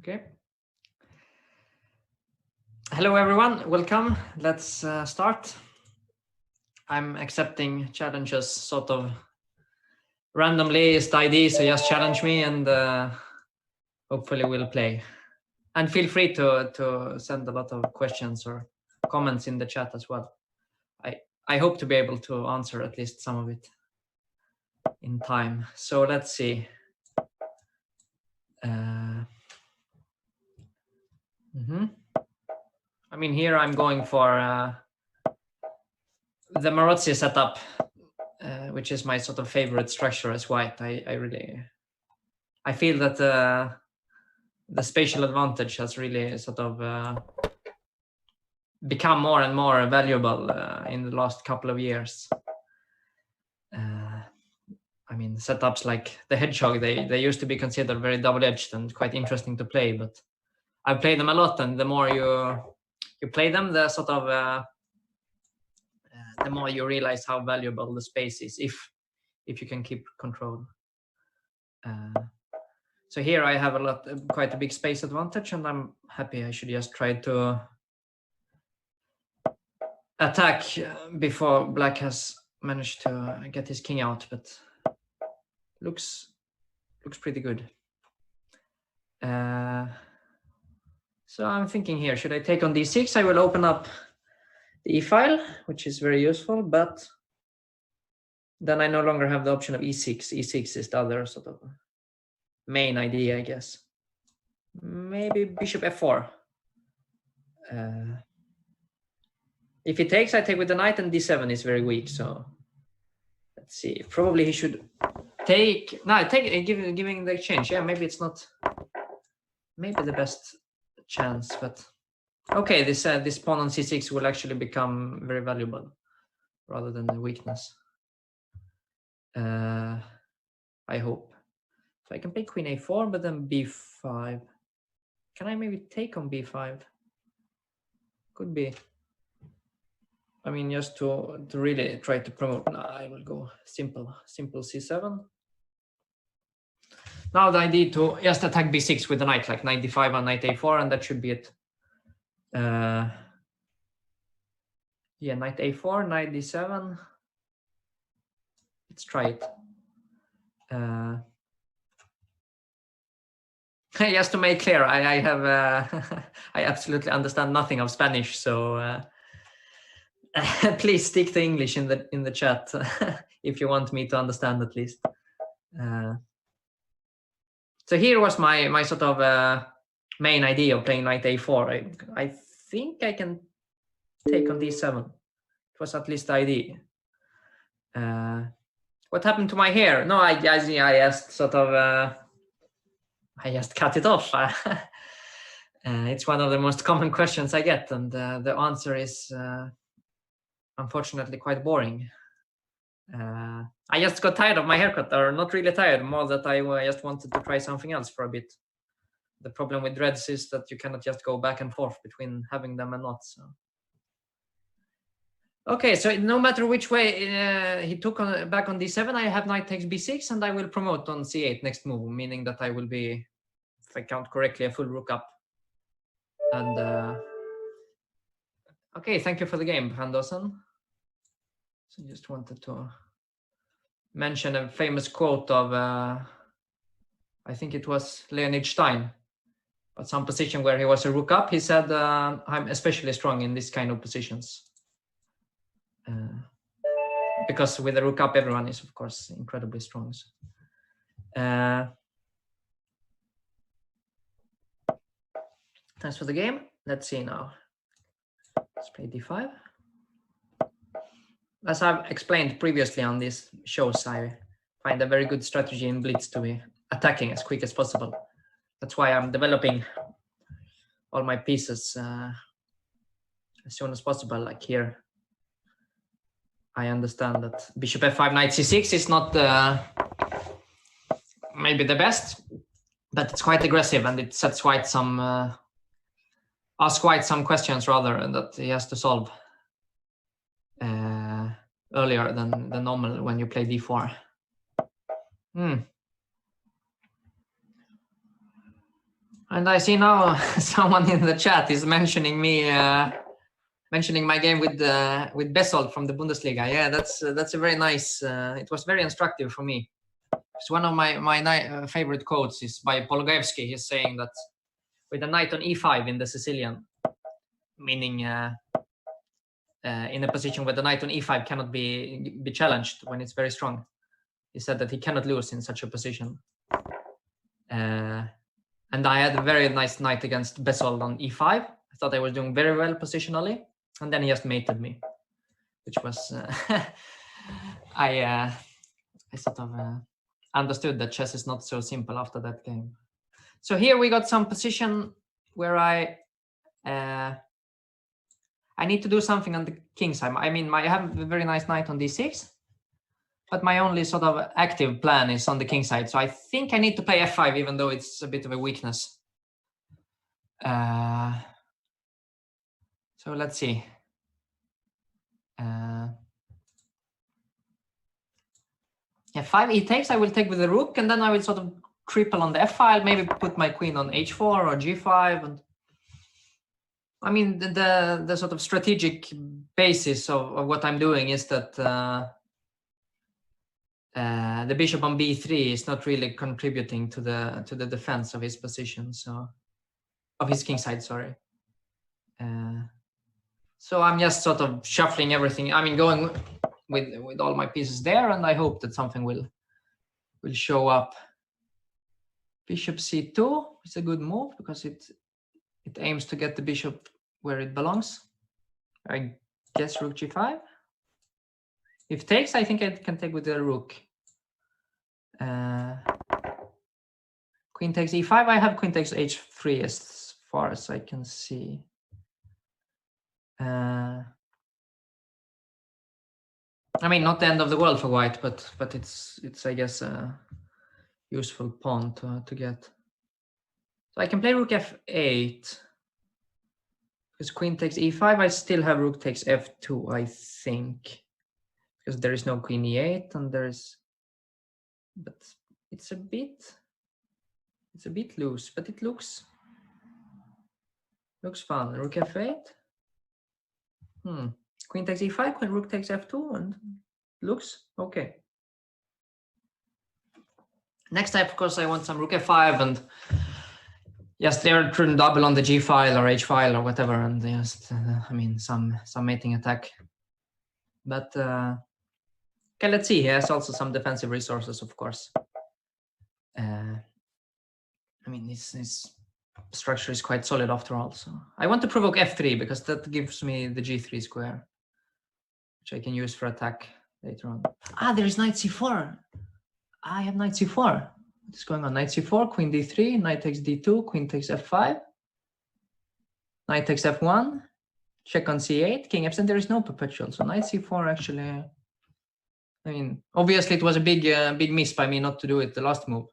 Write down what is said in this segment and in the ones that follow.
Okay. Hello, everyone. Welcome. Let's start. I'm accepting challenges sort of randomly. It's the idea, so just challenge me and hopefully we'll play. And feel free to send a lot of questions or comments in the chat as well. I hope to be able to answer at least some of it in time. So let's see. I mean, here I'm going for the Marozzi setup, which is my sort of favorite structure as white. I feel that the spatial advantage has really sort of become more and more valuable in the last couple of years. I mean, setups like the Hedgehog, they used to be considered very double-edged and quite interesting to play, but I've played them a lot, and the more you play them, the sort of the more you realize how valuable the space is if you can keep control. So here I have quite a big space advantage, and I'm happy. I should just try to attack before Black has managed to get his king out, but looks pretty good. So I'm thinking here, should I take on d6? I will open up the e-file, which is very useful, but then I no longer have the option of e6. e6 is the other sort of main idea, I guess. Maybe bishop f4. If he takes, I take with the knight, and d7 is very weak. So let's see. Probably he should take. No, giving the exchange. Yeah, maybe it's not. Maybe the best chance, but okay. This pawn on c6 will actually become very valuable, rather than the weakness. I hope. So I can play queen a4, but then b5. Can I maybe take on b5? Could be. I mean, just to really try to promote. No, I will go simple c7. Now the idea to just attack b6 with the knight, like knight d5 and knight a4, and that should be it. Yeah, knight a4, knight d7. Let's try it. Just to make clear, I have I absolutely understand nothing of Spanish, so please stick to English in the chat if you want me to understand at least. So here was my sort of main idea of playing knight a4. I think I can take on d7. It was at least the idea. What happened to my hair? No, I just sort of I just cut it off. It's one of the most common questions I get, and the answer is unfortunately quite boring. I just got tired of my haircut, or not really tired, more that I just wanted to try something else for a bit. The problem with dreads is that you cannot just go back and forth between having them and not. So. Okay, so no matter which way he took back on d7, I have knight takes b6, and I will promote on c8 next move, meaning that I will be, if I count correctly, a full rook up. And okay, thank you for the game, Handosen. So just wanted to mention a famous quote of, I think it was Leonid Stein, but some position where he was a rook up. He said, I'm especially strong in this kind of positions. Because with a rook up, everyone is, of course, incredibly strong. So. Thanks for the game. Let's see now. Let's play d5. As I've explained previously on these shows, I find a very good strategy in Blitz to be attacking as quick as possible. That's why I'm developing all my pieces as soon as possible. Like here, I understand that bishop f5, knight c6 is not maybe the best, but it's quite aggressive, and it sets White some asks White some questions rather that he has to solve earlier than the normal when you play d4. And I see now someone in the chat is mentioning me, mentioning my game with Bessold from the Bundesliga. Yeah, that's a very nice. It was very instructive for me. It's one of my favorite quotes is by Polugajewski. He's saying that with a knight on e5 in the Sicilian, meaning in a position where the knight on e5 cannot be challenged when it's very strong. He said that he cannot lose in such a position. And I had a very nice knight against Bessold on e5. I thought I was doing very well positionally, and then he just mated me, which was I sort of understood that chess is not so simple after that game. So here we got some position where I need to do something on the king side. I mean, I have a very nice knight on d6, but my only sort of active plan is on the king side. So I think I need to play f5, even though it's a bit of a weakness. So let's see. F5 he takes, I will take with the rook, and then I will sort of triple on the f file, maybe put my queen on h4 or g5. And I mean, the sort of strategic basis of what I'm doing is that the bishop on b3 is not really contributing to the defense of his position, so of his king side, sorry. So I'm just sort of shuffling everything. I mean, going with all my pieces there, and I hope that something will show up. Bishop c2 is a good move because it aims to get the bishop where it belongs. I guess rook g5. If takes, I think I can take with the rook. Queen takes e5. I have queen takes h3 as far as I can see. I mean, not the end of the world for white, but it's I guess a useful pawn to get. So I can play rook f8 because queen takes e5. I still have rook takes f2, I think, because there is no queen e8 and there is, but it's a bit loose, but it looks fun. Rook f8. Queen takes e5, queen rook takes f2, and looks okay. Next time, of course, I want some rook f5 and just there to double on the g file or h file or whatever, and just I mean some mating attack. But okay, let's see. He has also some defensive resources, of course. I mean, his structure is quite solid after all. So I want to provoke f3 because that gives me the g3 square, which I can use for attack later on. There is knight c4. I have knight c4. What is going on? Knight c4, queen d3, knight takes d2, queen takes f5, knight takes f1, check on c8, king f7. There is no perpetual, so knight c4 actually. I mean, obviously it was a big miss by me not to do it the last move,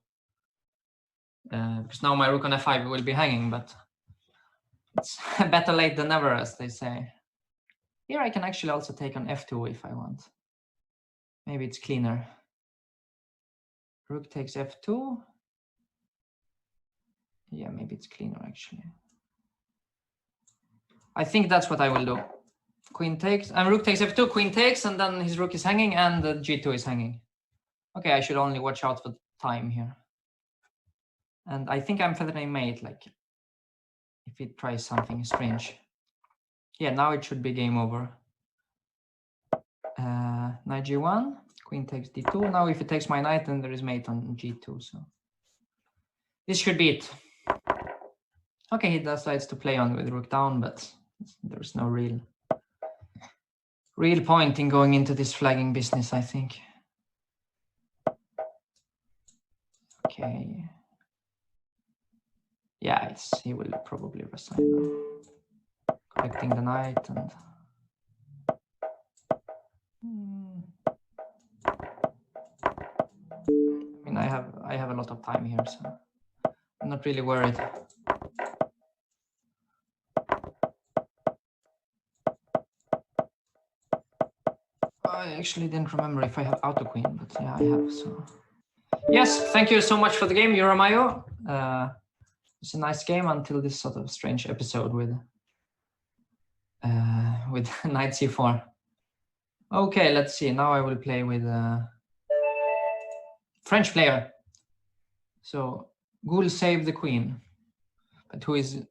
because now my rook on f5 will be hanging. But it's better late than never, as they say. Here I can actually also take on f2 if I want. Maybe it's cleaner. Rook takes f2. Yeah, maybe it's cleaner actually. I think that's what I will do. Queen takes, and rook takes f2, queen takes, and then his rook is hanging and the g2 is hanging. Okay, I should only watch out for time here. And I think I'm feathering mate, like if he tries something strange. Yeah, now it should be game over. Knight g1, queen takes d2. Now if it takes my knight, then there is mate on g2. So this should be it. Okay, he decides to play on with rook down, but there's no real point in going into this flagging business, I think. Okay. Yeah, he will probably resign now. Collecting the knight and. I mean, I have a lot of time here, so I'm not really worried. I actually didn't remember if I have auto queen, but yeah, I have. So yes, thank you so much for the game, Euramayo. It's a nice game until this sort of strange episode with knight c4. Okay, let's see. Now I will play with French player. So Ghoul save the queen. But who is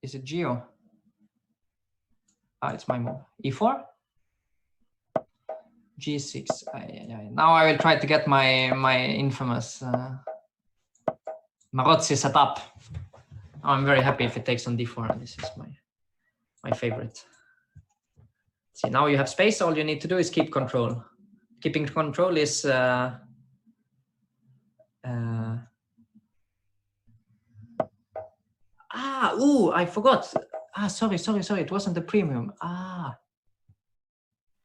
it Geo? It's my move. E4? G6. Now I will try to get my infamous Marozzi set up. I'm very happy if it takes on d4. This is my favorite. See, now you have space. All you need to do is keep control. Keeping control is I forgot. Sorry. It wasn't the premium.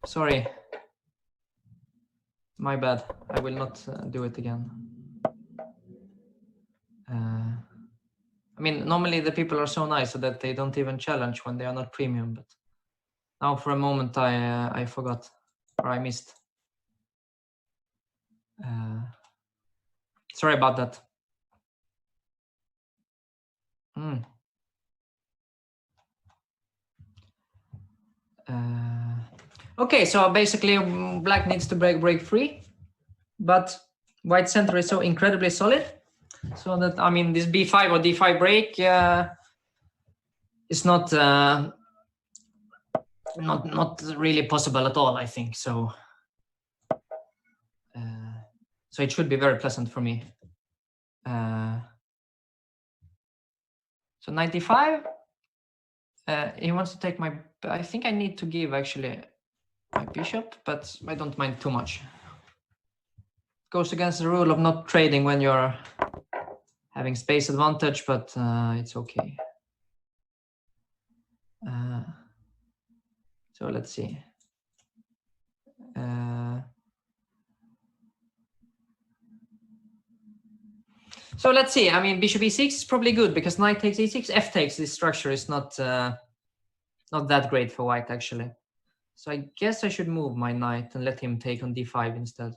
Sorry. My bad. I will not do it again. I mean, normally the people are so nice so that they don't even challenge when they are not premium. But now for a moment I forgot, or I missed. Sorry about that. Okay, so basically black needs to break free, but white center is so incredibly solid, so that, I mean, this b5 or d5 break is not really possible at all, I think. So so it should be very pleasant for me. So 95. He wants to take my. I think I need to give actually my bishop, but I don't mind too much. Goes against the rule of not trading when you're having space advantage, but it's okay. So let's see. So let's see. I mean, bishop e6 is probably good because knight takes e6, f takes. This structure is not that great for white actually. So I guess I should move my knight and let him take on d5 instead.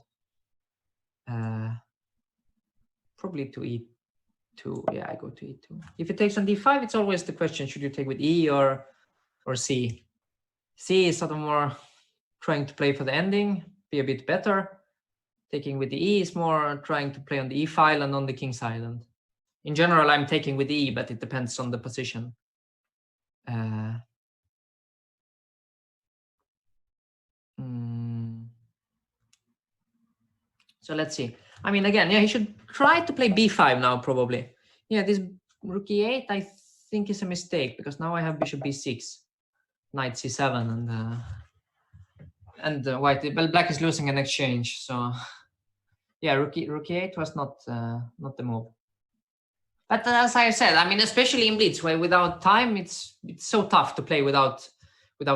Probably to e2. Yeah, I go to e2. If it takes on d5, it's always the question: should you take with e or c? C is sort of more trying to play for the ending, be a bit better. Taking with the e is more trying to play on the e file and on the king's island. In general, I'm taking with e, but it depends on the position. So let's see. I mean, again, yeah, he should try to play b5 now, probably. Yeah, this rook e8, I think, is a mistake because now I have bishop b6, knight c7, and white. Well, black is losing an exchange, so yeah, rook e8 was not the move. But as I said, I mean, especially in Blitz, where without time, it's so tough to play without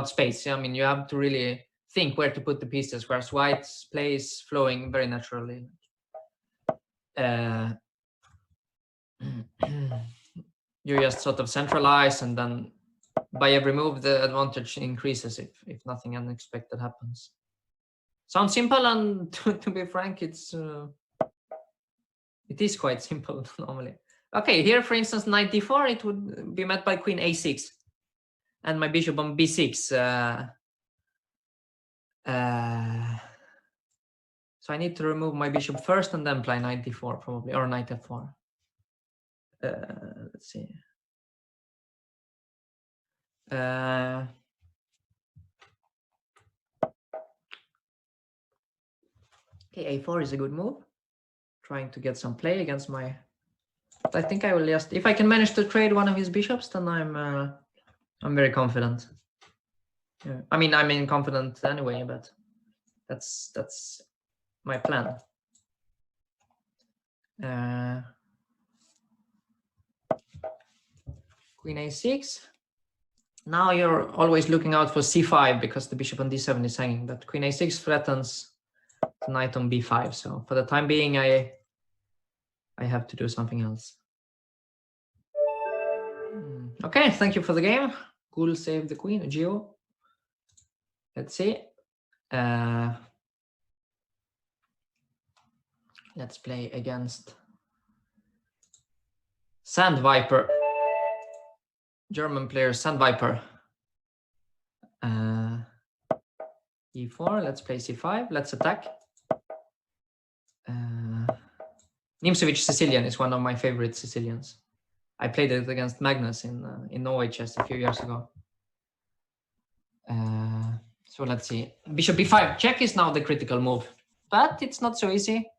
space. I mean, you have to really think where to put the pieces, whereas white's play is flowing very naturally. You just sort of centralize, and then by every move, the advantage increases if nothing unexpected happens. Sounds simple, and to be frank, it is quite simple normally. Okay, here, for instance, knight d4, it would be met by queen a6, and my bishop on b6. So I need to remove my bishop first and then play knight d4 probably, or knight f4. Let's see. Okay, a4 is a good move. Trying to get some play against my. But I think I will just, if I can manage to trade one of his bishops, then I'm very confident. Yeah. I mean, I'm confident anyway, but that's my plan. Queen a6. Now you're always looking out for c5 because the bishop on d7 is hanging, but queen a6 threatens the knight on b5. So for the time being, I have to do something else. Okay, thank you for the game. Ghoul saved the queen, Geo. Let's see. Let's play against Sand Viper. German player Sand Viper. E4, let's play C5, let's attack. Nimzowitsch Sicilian is one of my favorite Sicilians. I played it against Magnus in OHS a few years ago. So let's see. Bishop B5 check is now the critical move, but it's not so easy.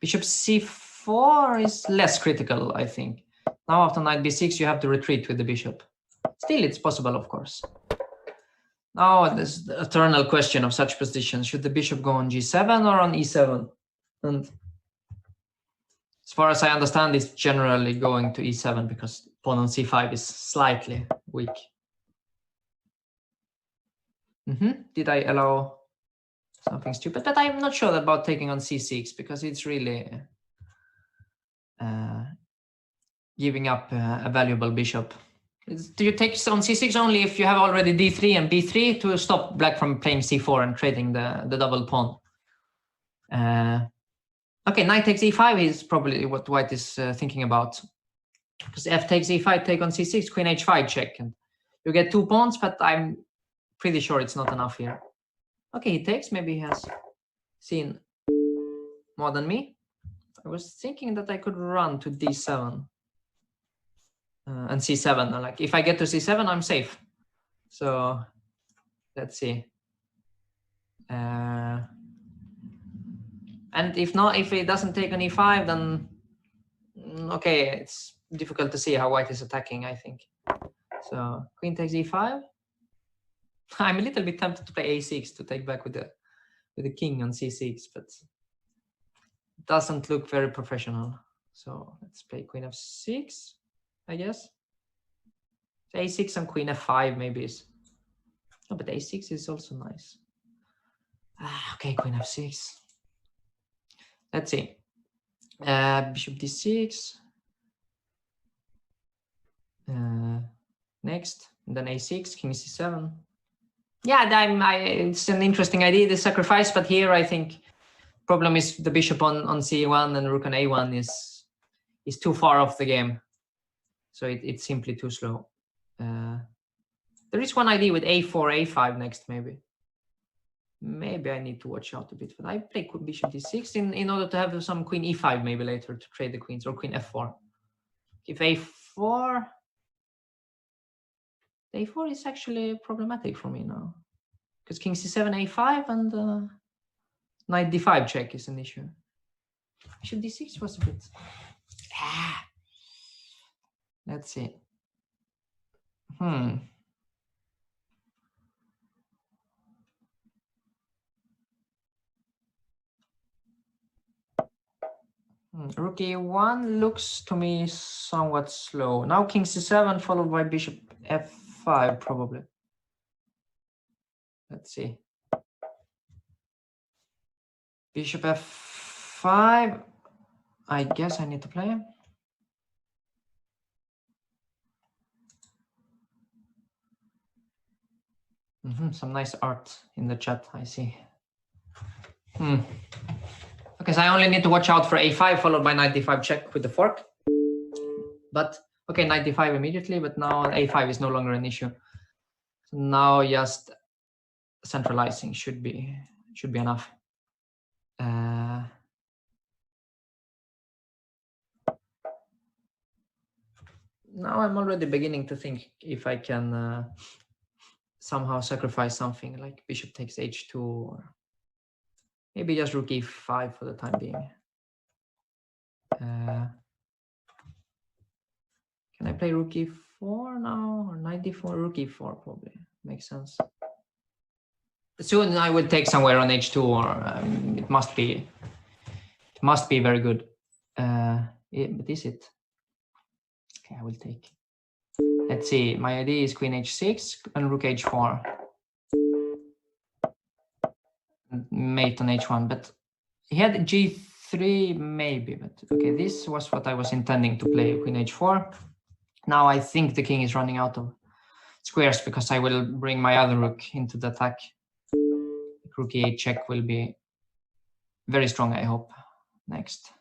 Bishop C4 is less critical, I think. Now after knight B6, you have to retreat with the bishop. Still, it's possible, of course. Now, this the eternal question of such positions. Should the bishop go on G7 or on E7? And as far as I understand, it's generally going to E7 because pawn on C5 is slightly weak. Did I allow something stupid? But I'm not sure about taking on C6 because it's really giving up a valuable bishop. Do you take on C6 only if you have already D3 and B3 to stop black from playing C4 and trading the double pawn? Okay, knight takes E5 is probably what white is thinking about. Because F takes E5, take on C6, queen H5 check. And you get 2 pawns, but I'm pretty sure it's not enough here. Okay, he takes, maybe he has seen more than me. I was thinking that I could run to D7. And C7, like if I get to C7, I'm safe. So let's see. And if not, if it doesn't take an E5, then okay, it's difficult to see how white is attacking, I think. So queen takes E5. I'm a little bit tempted to play A6 to take back with the king on C6, but it doesn't look very professional. So let's play queen F6. I guess. A6 and queen F5 maybe is. No, but A6 is also nice. Okay, queen F6. Let's see. Bishop D6. Next, and then A6, king C7. Yeah, it's an interesting idea, the sacrifice, but here I think problem is the bishop on C1 and rook on A1 is too far off the game. So it's simply too slow. There is one idea with A4, A5 next, maybe. Maybe I need to watch out a bit, but I play bishop D6 in order to have some queen E5 maybe later to trade the queens, or queen F4. If A4 is actually problematic for me now. Because king C7, A5, and knight D5 check is an issue. Bishop D6 was a bit... Let's see. Rook E1 looks to me somewhat slow. Now king C7 followed by bishop F5 probably. Let's see. Bishop F5. I guess I need to play. Some nice art in the chat, I see. Okay, so I only need to watch out for A5 followed by knight D5 check with the fork. But okay, knight D5 immediately, but now A5 is no longer an issue. So now just centralizing should be enough. Now I'm already beginning to think if I can somehow sacrifice something like bishop takes H2 or maybe just rook E5 for the time being. Can I play rook E4 now or knight D4? Rook E4 probably makes sense. Soon I will take somewhere on H2 or it must be very good. But is it? Okay, I will take. Let's see. My idea is queen H6 and rook H4. Mate on H1, but he had G3 maybe. But okay, this was what I was intending to play, queen H4. Now I think the king is running out of squares because I will bring my other rook into the attack. Rook E8 check will be very strong, I hope. next.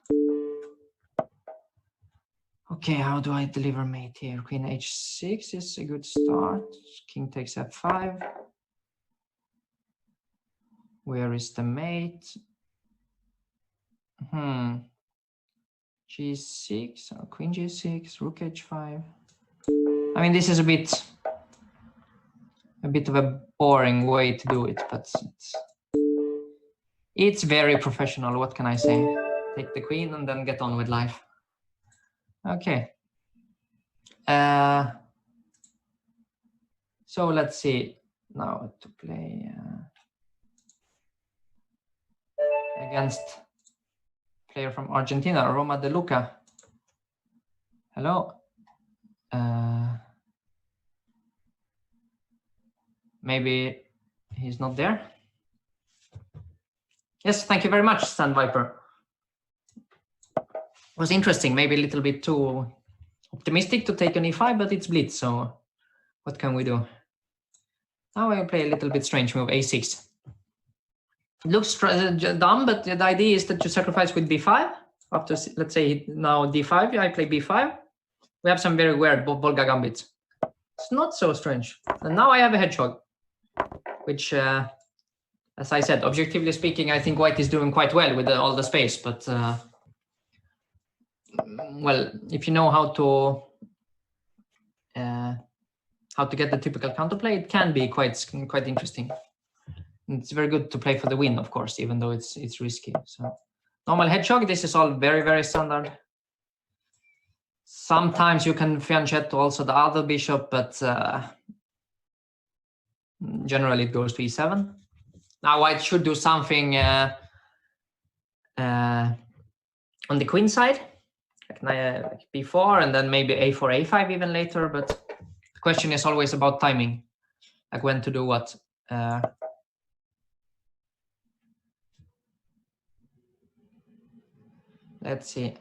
Okay, how do I deliver mate here? Queen h6 is a good start. King takes f5. Where is the mate? G6 or queen g6, rook h5. I mean, this is a bit of a boring way to do it, but it's very professional. What can I say? Take the queen and then get on with life. Okay. So let's see now to play against player from Argentina, Roma De Luca. Hello. Maybe he's not there. Yes, thank you very much, Sand Viper. It was interesting, maybe a little bit too optimistic to take an e5, but it's blitz, so what can we do? Now I will play a little bit strange move, a6. It looks dumb, but the idea is that you sacrifice with b5. After, let's say, now d5, I play b5. We have some very weird Volga gambits. It's not so strange. And now I have a hedgehog, which, as I said, objectively speaking, I think white is doing quite well with all the space. But, well, if you know how to get the typical counterplay, it can be quite interesting. It's very good to play for the win, of course, even though it's risky. So normal hedgehog, this is all very, very standard. Sometimes you can fianchetto also the other bishop, but generally it goes to e7. Now white should do something on the queen side, like b4, and then maybe a4, a5 even later. But the question is always about timing, like when to do what. Let's see.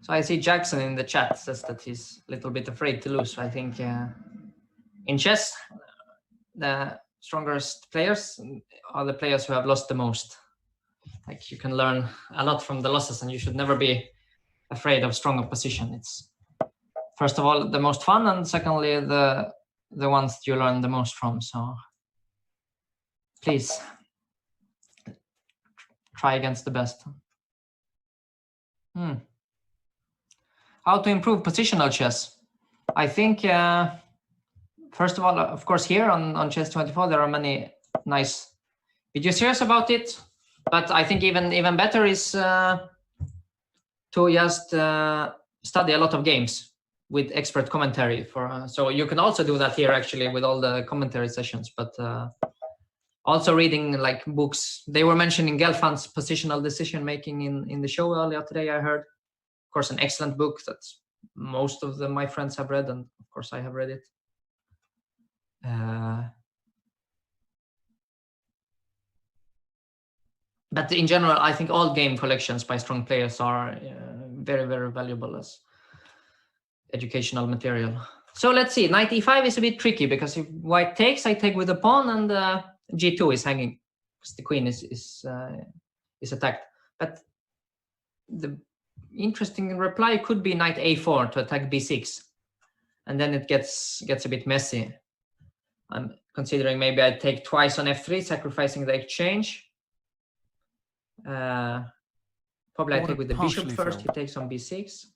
So I see Jackson in the chat says that he's a little bit afraid to lose. So I think in chess, the strongest players are the players who have lost the most. Like you can learn a lot from the losses, and you should never be afraid of strong opposition. It's first of all the most fun, and secondly the ones you learn the most from. So please try against the best. How to improve positional chess? I think first of all, of course, here on Chess24 there are many nice video series about it. But I think even better is to just study a lot of games with expert commentary. So you can also do that here actually with all the commentary sessions. But also reading like books. They were mentioning Gelfand's positional decision making in the show earlier today. I heard, of course, an excellent book that most of my friends have read, and of course I have read it. But in general, I think all game collections by strong players are very, very valuable as educational material. So let's see. Knight e5 is a bit tricky because if white takes, I take with the pawn, and g2 is hanging because the queen is attacked. But the interesting reply could be knight a4 to attack b6, and then it gets a bit messy. I'm considering maybe I take twice on f3, sacrificing the exchange. Probably I take with the bishop first. He takes on b6.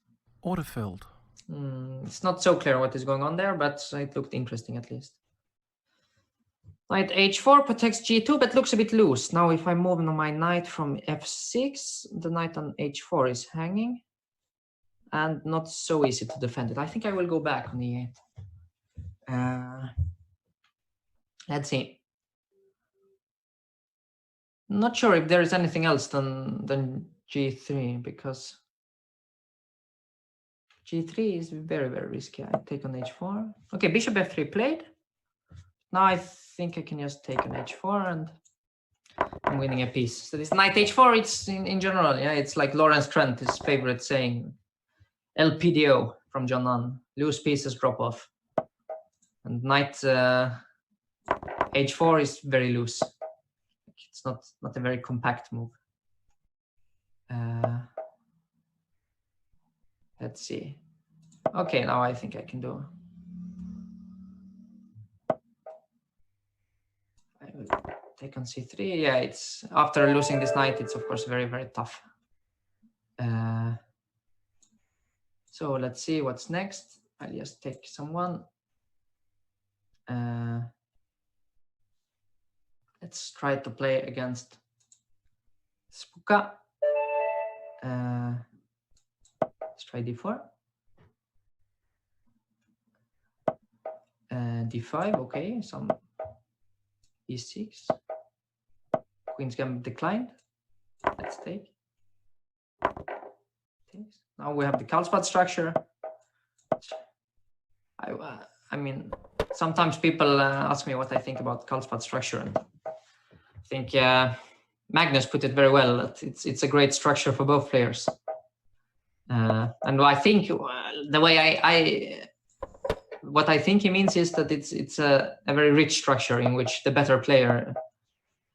Order filled. It's not so clear what is going on there, but it looked interesting at least. Knight h4 protects g2, but looks a bit loose. Now if I move my knight from f6, the knight on h4 is hanging, and not so easy to defend it. I think I will go back on e8. Let's see. Not sure if there is anything else than g3, because g3 is very, very risky. I take on h4. Okay, bishop f3 played. Now I think I can just take on h4 and I'm winning a piece. So this knight h4, it's in general, yeah, it's like Lawrence Trent, his favorite saying, LPDO from John Nunn, loose pieces drop off. And knight h4 is very loose. It's not a very compact move. Let's see. Okay, now I think I can do. I will take on c3. Yeah, it's after losing this knight, it's of course very, very tough. So let's see what's next. I'll just take someone. Let's try to play against Spuka. Let's try d4. D5, okay, some e6. Queen's gambit declined. Let's take. Now we have the Karlsbad structure. I mean, sometimes people ask me what I think about Karlsbad structure, and I think Magnus put it very well. That it's a great structure for both players. And I think the way what I think he means is that it's a very rich structure in which the better player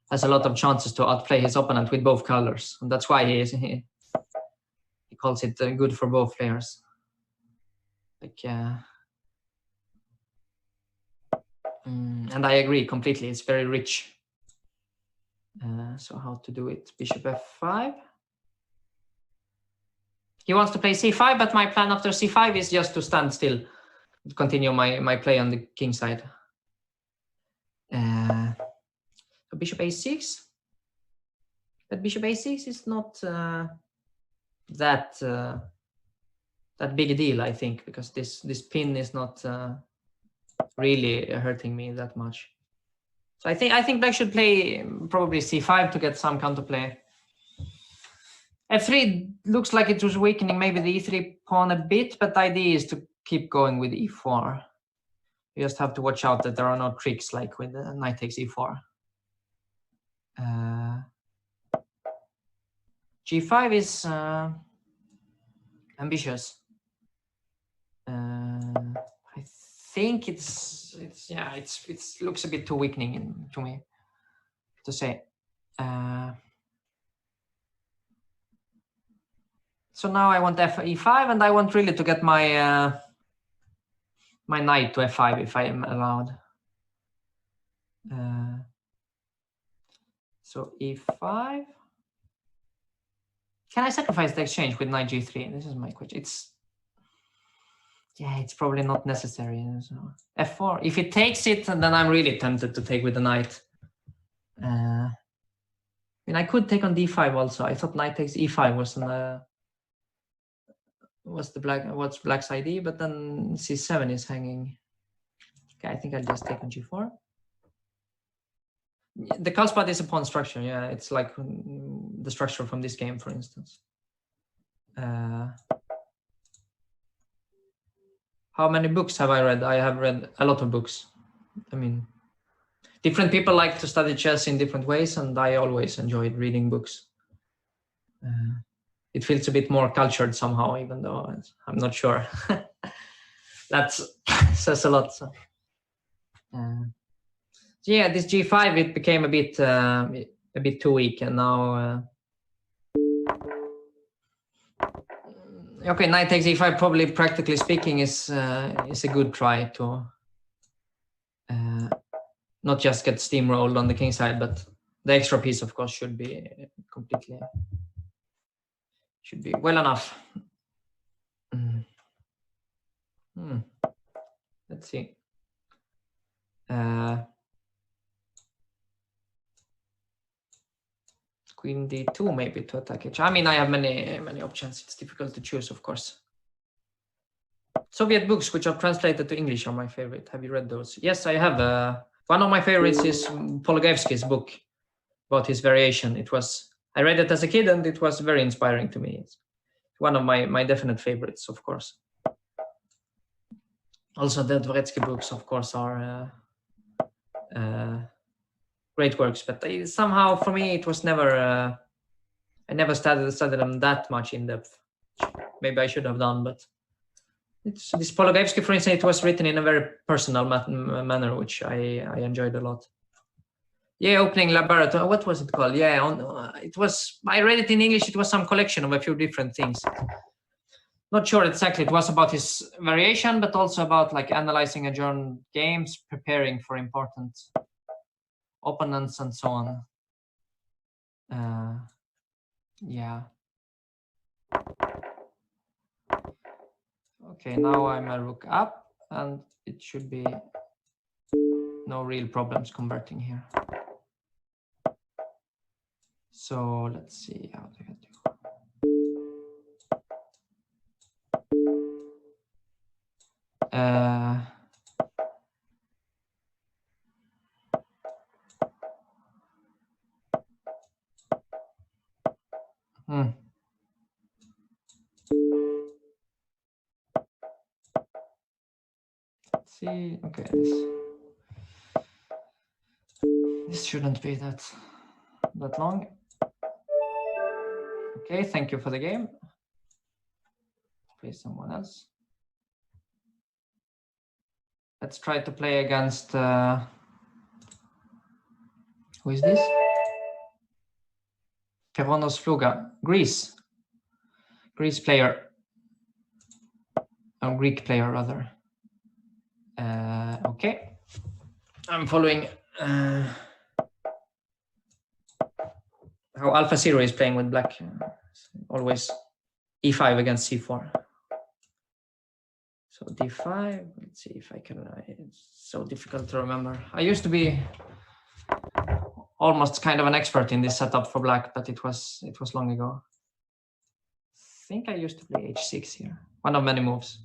has a lot of chances to outplay his opponent with both colors, and that's why he calls it good for both players. Like, and I agree completely. It's very rich. So how to do it? Bishop f5. He wants to play c5, but my plan after c5 is just to stand still, to continue my play on the king side. So bishop a6. But bishop a6 is not that big a deal, I think, because this pin is not really hurting me that much. So I think black should play probably c5 to get some counterplay. f3 looks like it was weakening maybe the e3 pawn a bit, but the idea is to keep going with e4. You just have to watch out that there are no tricks like with knight takes e4. g5 is ambitious. I think it looks a bit too weakening to me to say. So now I want e5, and I want really to get my my knight to f5 if I am allowed. So e5. Can I sacrifice the exchange with knight g3? This is my question. It's probably not necessary. So f4. If it takes it, then I'm really tempted to take with the knight. I mean, I could take on d5 also. I thought knight takes e5 what's black's idea, but then c7 is hanging. Okay, I think I'll just take on g4. The Karlsbad is a pawn structure. Yeah, it's like the structure from this game, for instance. How many books have I read? I have read a lot of books. I mean, different people like to study chess in different ways, and I always enjoyed reading books. It feels a bit more cultured somehow, even though I'm not sure. That says a lot. So. Yeah, this g5, it became a bit too weak, and now okay, knight takes e5 probably, practically speaking, is a good try to not just get steamrolled on the king side, but the extra piece, of course, should be well enough. Let's see. Queen d2 maybe to attack it. I mean, I have many options. It's difficult to choose, of course. Soviet books which are translated to English are my favorite. Have you read those? Yes, I have. One of my favorites is Pologaevsky's book about his variation. I read it as a kid, and it was very inspiring to me. It's one of my definite favorites, of course. Also, the Dvoretsky books, of course, are great works, but somehow for me it was never. I never studied them that much in depth. Maybe I should have done, but this Pologaevsky, for instance, it was written in a very personal manner, which I enjoyed a lot. Yeah, opening laboratory. What was it called? Yeah, it was. I read it in English. It was some collection of a few different things. Not sure exactly. It was about his variation, but also about like analyzing adjourned games, preparing for important opponents, and so on. Yeah. Okay, now I'm a rook up, and it should be no real problems converting here. So let's see how do I do. Let's see. Okay, this shouldn't be that long. Okay, thank you for the game. Play someone else. Let's try to play against who is this? Keronos Fluga, Greece player, or Greek player rather. Okay, I'm following how Alpha Zero is playing with black. Always e5 against c4. So d5. Let's see if I can. It's so difficult to remember. I used to be almost kind of an expert in this setup for black, but it was long ago. I think I used to play h6 here. One of many moves.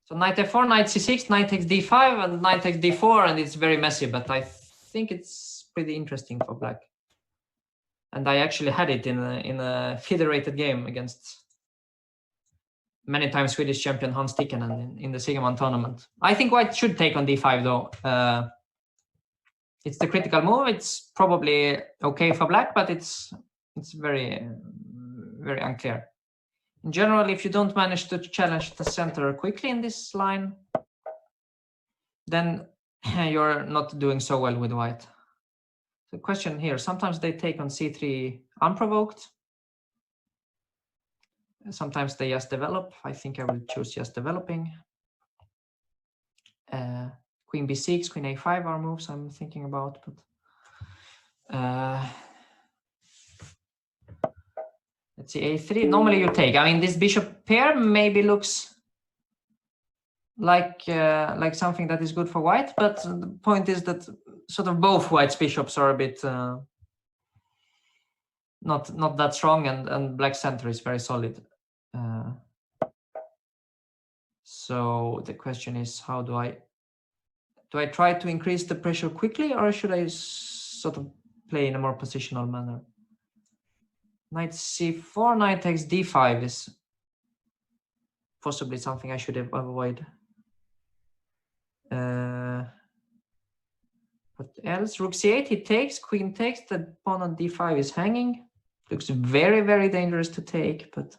So knight f4, knight c6, knight takes d5, and knight takes d4, and it's very messy, but I think it's pretty interesting for black. And I actually had it in a federated game against many times Swedish champion Hans Tikkanen in the Sigeman tournament. I think white should take on d5 though. It's the critical move. It's probably okay for black, but it's very very unclear. In general, if you don't manage to challenge the center quickly in this line, then you're not doing so well with white. The question here, sometimes they take on c3 unprovoked. Sometimes they just develop. I think I will choose just developing. Queen b6, queen a5 are moves I'm thinking about, but let's see, a3. Normally you take. I mean, this bishop pair maybe looks like something that is good for white, but the point is that sort of both white's bishops are a bit not that strong, and black center is very solid. So the question is, how do I try to increase the pressure quickly, or should I sort of play in a more positional manner? Knight c4, knight takes d5 is possibly something I should avoid. What else? Rook c8, he takes, queen takes, the pawn on d5 is hanging. Looks very, very dangerous to take, but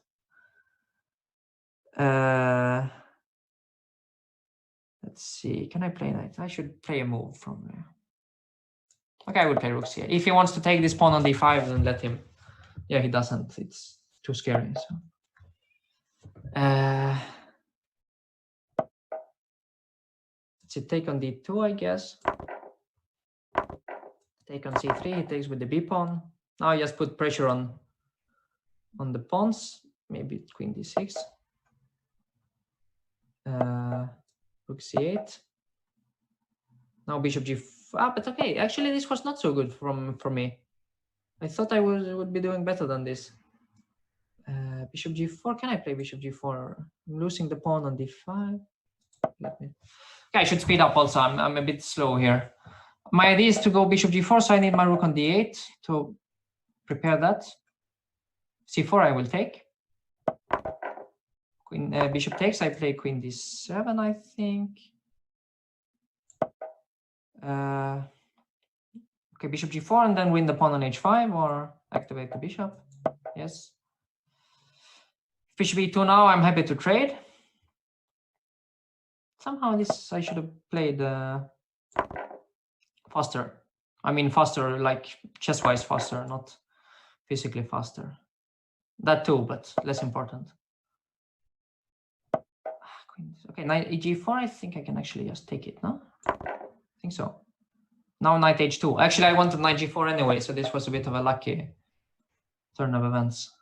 let's see. Can I play knight? I should play a move from there. Okay, I will play rook c8. If he wants to take this pawn on d5, then let him. Yeah, he doesn't. It's too scary. So. Let's see, take on d2, I guess. Take on c3, he takes with the b pawn. Now I just put pressure on the pawns. Maybe queen d6. Rook c8. Now bishop g4. But okay, actually this was not so good for me. I thought I would be doing better than this. Bishop g4. Can I play bishop g4? I'm losing the pawn on d5. Let me. Okay, I should speed up also. I'm a bit slow here. My idea is to go bishop g4, so I need my rook on d8 to prepare that. c4 I will take. Queen bishop takes. I play queen d7. I think. Okay, bishop g4 and then win the pawn on h5 or activate the bishop. Yes. Bishop e2 now, I'm happy to trade. Somehow this I should have played faster. I mean faster, like chess-wise faster, not physically faster. That too, but less important. Okay, knight g4, I think I can actually just take it, no? I think so. Now knight h2. Actually, I wanted knight g4 anyway, so this was a bit of a lucky turn of events.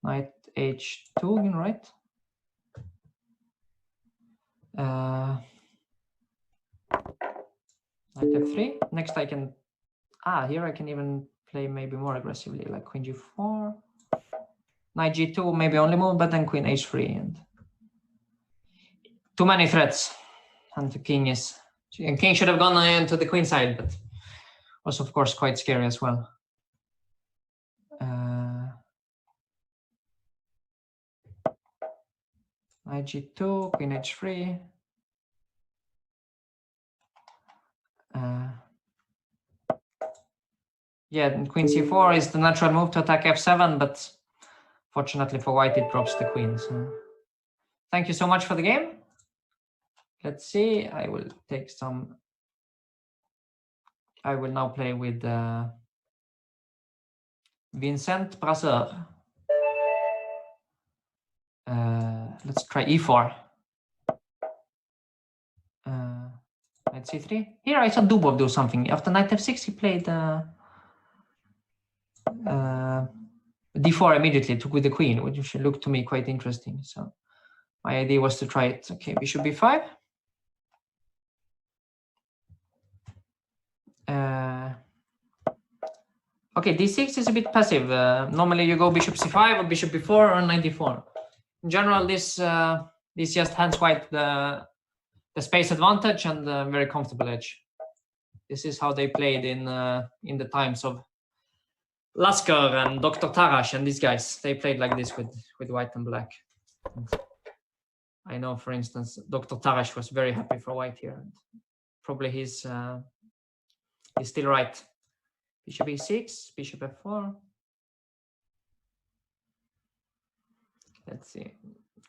Knight h2, right? Knight f3. Next I can, here I can even play maybe more aggressively, like queen g4. Knight g2, maybe only move, but then queen h3. And too many threats. And the king is, and king should have gone into the queen side, but was of course quite scary as well. Knight g2, queen h3. Yeah, queen c4 is the natural move to attack f7, but fortunately for white, it drops the queen. So thank you so much for the game. Let's see. I will take some. I will now play with Vincent Brasseur. Let's try e4. Knight c3. Here I saw Dubov do something. After knight f6, he played d4 immediately, took with the queen, which looked to me quite interesting. So my idea was to try it. Okay, bishop b5. Okay, d6 is a bit passive. Normally you go bishop c5 or bishop b4 or knight d4. In general, this just hands white the space advantage and the very comfortable edge. This is how they played in the times of Lasker and Dr. Tarash and these guys. They played like this with white and black. And I know, for instance, Dr. Tarash was very happy for white here. And probably he's still right. Bishop e6, bishop f4. Let's see.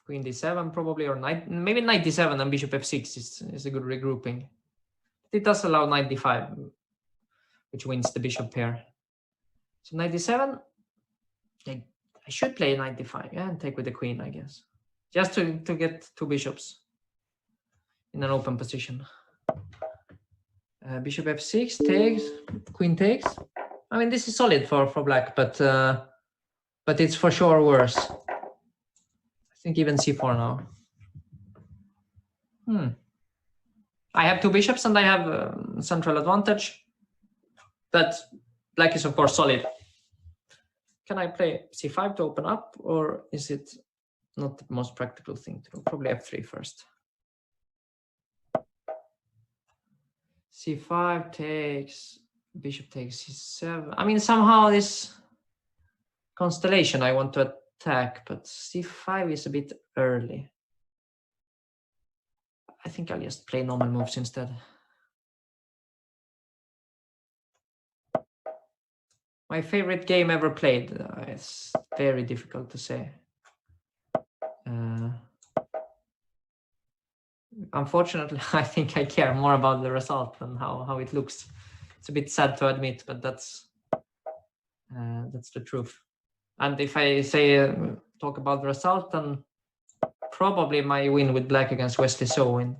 Queen d7 probably, or maybe knight d7 and bishop f6 is a good regrouping. It does allow knight d5, which wins the bishop pair. So knight d7, I should play knight d5, yeah, and take with the queen, I guess. Just to get two bishops in an open position. Bishop f6 takes, queen takes. I mean, this is solid for black, but it's for sure worse. I think even c4 now. I have two bishops and I have central advantage, but black is of course solid. Can I play c5 to open up, or is it not the most practical thing to do? Probably f3 first. c5 takes, bishop takes c7. I mean, somehow this constellation I want to attack, but c5 is a bit early. I think I'll just play normal moves instead. My favorite game ever played. It's very difficult to say. Unfortunately, I think I care more about the result than how it looks. It's a bit sad to admit, but that's the truth. And if I say talk about the result, then probably my win with black against Wesley So in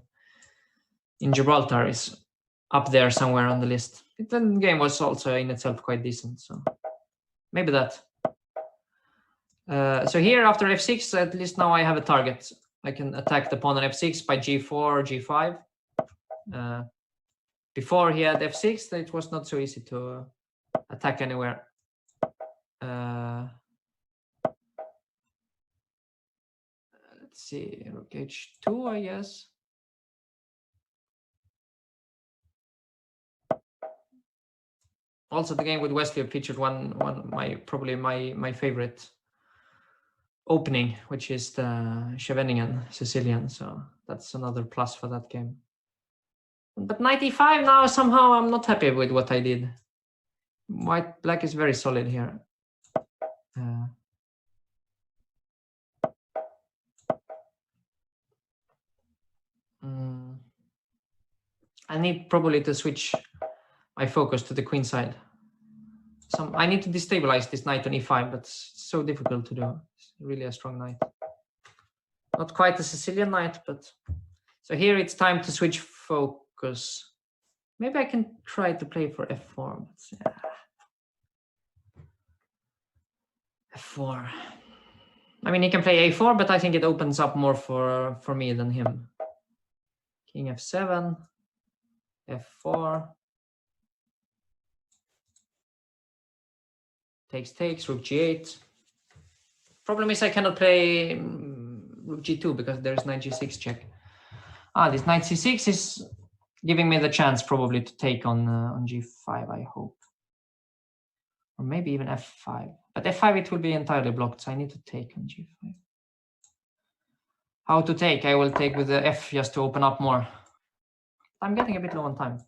Gibraltar is up there somewhere on the list. The game was also in itself quite decent, so maybe that. So here after f6, at least now I have a target. I can attack the pawn on f6 by g4 or g5. Before he had f6, it was not so easy to attack anywhere. Let's see, rook h2, I guess. Also, the game with Wesley featured probably my favorite opening, which is the Scheveningen Sicilian. So that's another plus for that game. But knight e5 now, somehow I'm not happy with what I did. Black is very solid here. I need probably to switch my focus to the queen side. I need to destabilize this knight on e5, but it's so difficult to do. It's really a strong knight. Not quite a Sicilian knight, but... So here it's time to switch focus. Maybe I can try to play for f4. But yeah. f4. I mean, he can play a4, but I think it opens up more for me than him. King f7, f4. Takes, rook g8. Problem is I cannot play rook g2 because there's knight g6 check. This knight c6 is giving me the chance probably to take on g5, I hope. Or maybe even f5. But f5 it will be entirely blocked, so I need to take on g5. How to take? I will take with the f just to open up more. I'm getting a bit low on time.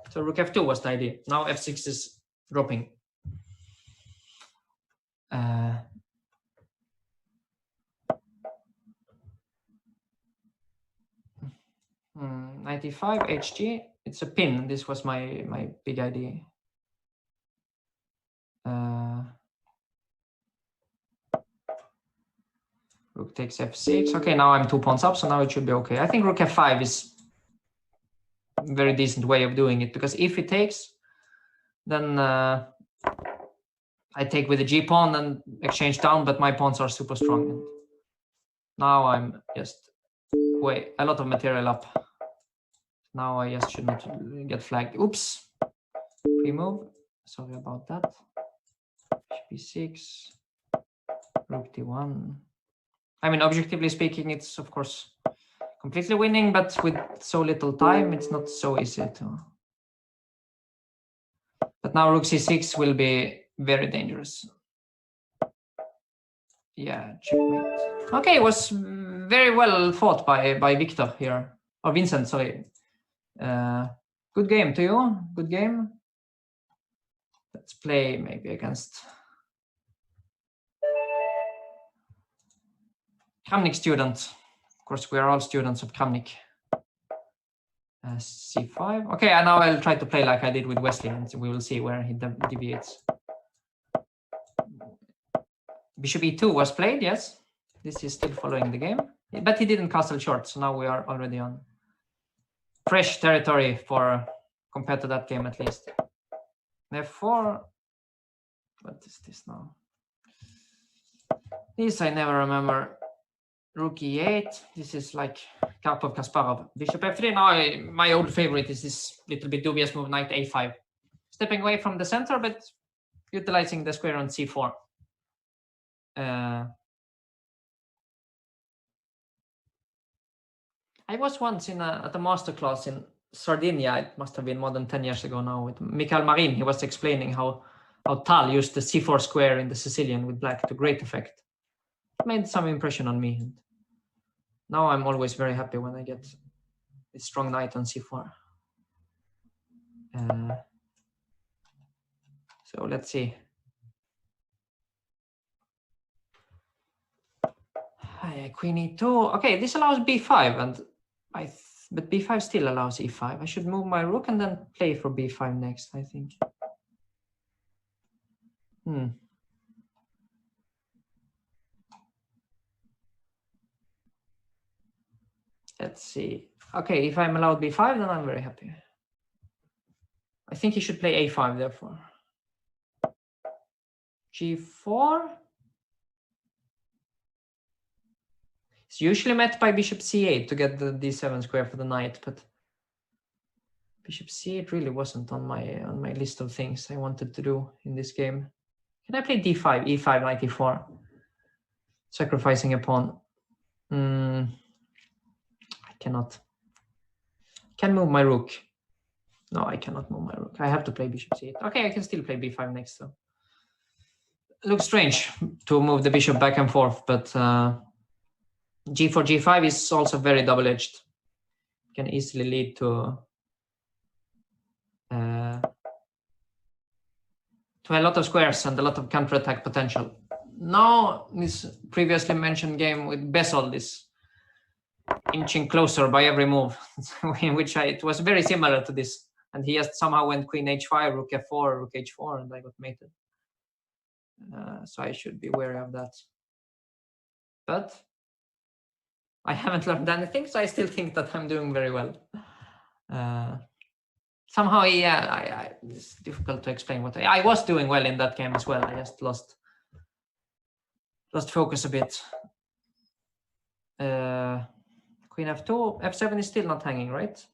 So rook f2 was the idea. Now f6 is dropping. 95 HG. It's a pin. This was my big idea. Rook takes f6. Okay, now I'm 2 pawns up, so now it should be okay. I think rook f5 is a very decent way of doing it, because if it takes, then I take with the g pawn and exchange down, but my pawns are super strong. And now I'm just way a lot of material up. Now I just should not get flagged. Oops. Free move. Sorry about that. b6. Rook d1. I mean, objectively speaking, it's of course completely winning, but with so little time, it's not so easy to. But now rook c6 will be very dangerous. Yeah, checkmate. Okay, it was very well fought by Victor here. Or Vincent, sorry. Good game to you. Good game. Let's play maybe against Kramnik student. Of course, we are all students of Kramnik. c5. Okay, and now I'll try to play like I did with Wesley, and we will see where he deviates. Bishop e2 was played, yes. This is still following the game, but he didn't castle short, so now we are already on fresh territory for compared to that game at least. f4. What is this now? This I never remember. Rook e8. This is like Karpov Kasparov. Bishop f3. Now my old favorite is this little bit dubious move, knight a5. Stepping away from the center, but utilizing the square on c4. I was once at a masterclass in Sardinia. It must have been more than 10 years ago now with Mikhail Marin. He was explaining how Tal used the c4 square in the Sicilian with black to great effect. It made some impression on me. And now I'm always very happy when I get a strong knight on c4. So let's see. Queen e2. Okay, this allows b5, and but b5 still allows e5. I should move my rook and then play for b5 next, I think. Let's see. Okay, if I'm allowed b5, then I'm very happy. I think he should play a5, therefore. g4. It's usually met by bishop c8 to get the d7 square for the knight, but bishop c8 really wasn't on my list of things I wanted to do in this game. Can I play d5, e5, knight e4? Sacrificing a pawn. I cannot. Can move my rook. No, I cannot move my rook. I have to play bishop c8. Okay, I can still play b5 next though. Looks strange to move the bishop back and forth, but g4, g5 is also very double-edged. Can easily lead to a lot of squares and a lot of counterattack potential. Now, this previously mentioned game with Besol, this inching closer by every move, in which it was very similar to this. And he just somehow went queen h5, rook f4, rook h4, and I got mated. So I should be wary of that. But I haven't learned anything, so I still think that I'm doing very well. Somehow, yeah, it's difficult to explain what I was doing well in that game as well. I just lost focus a bit. Queen f2, f7 is still not hanging, right?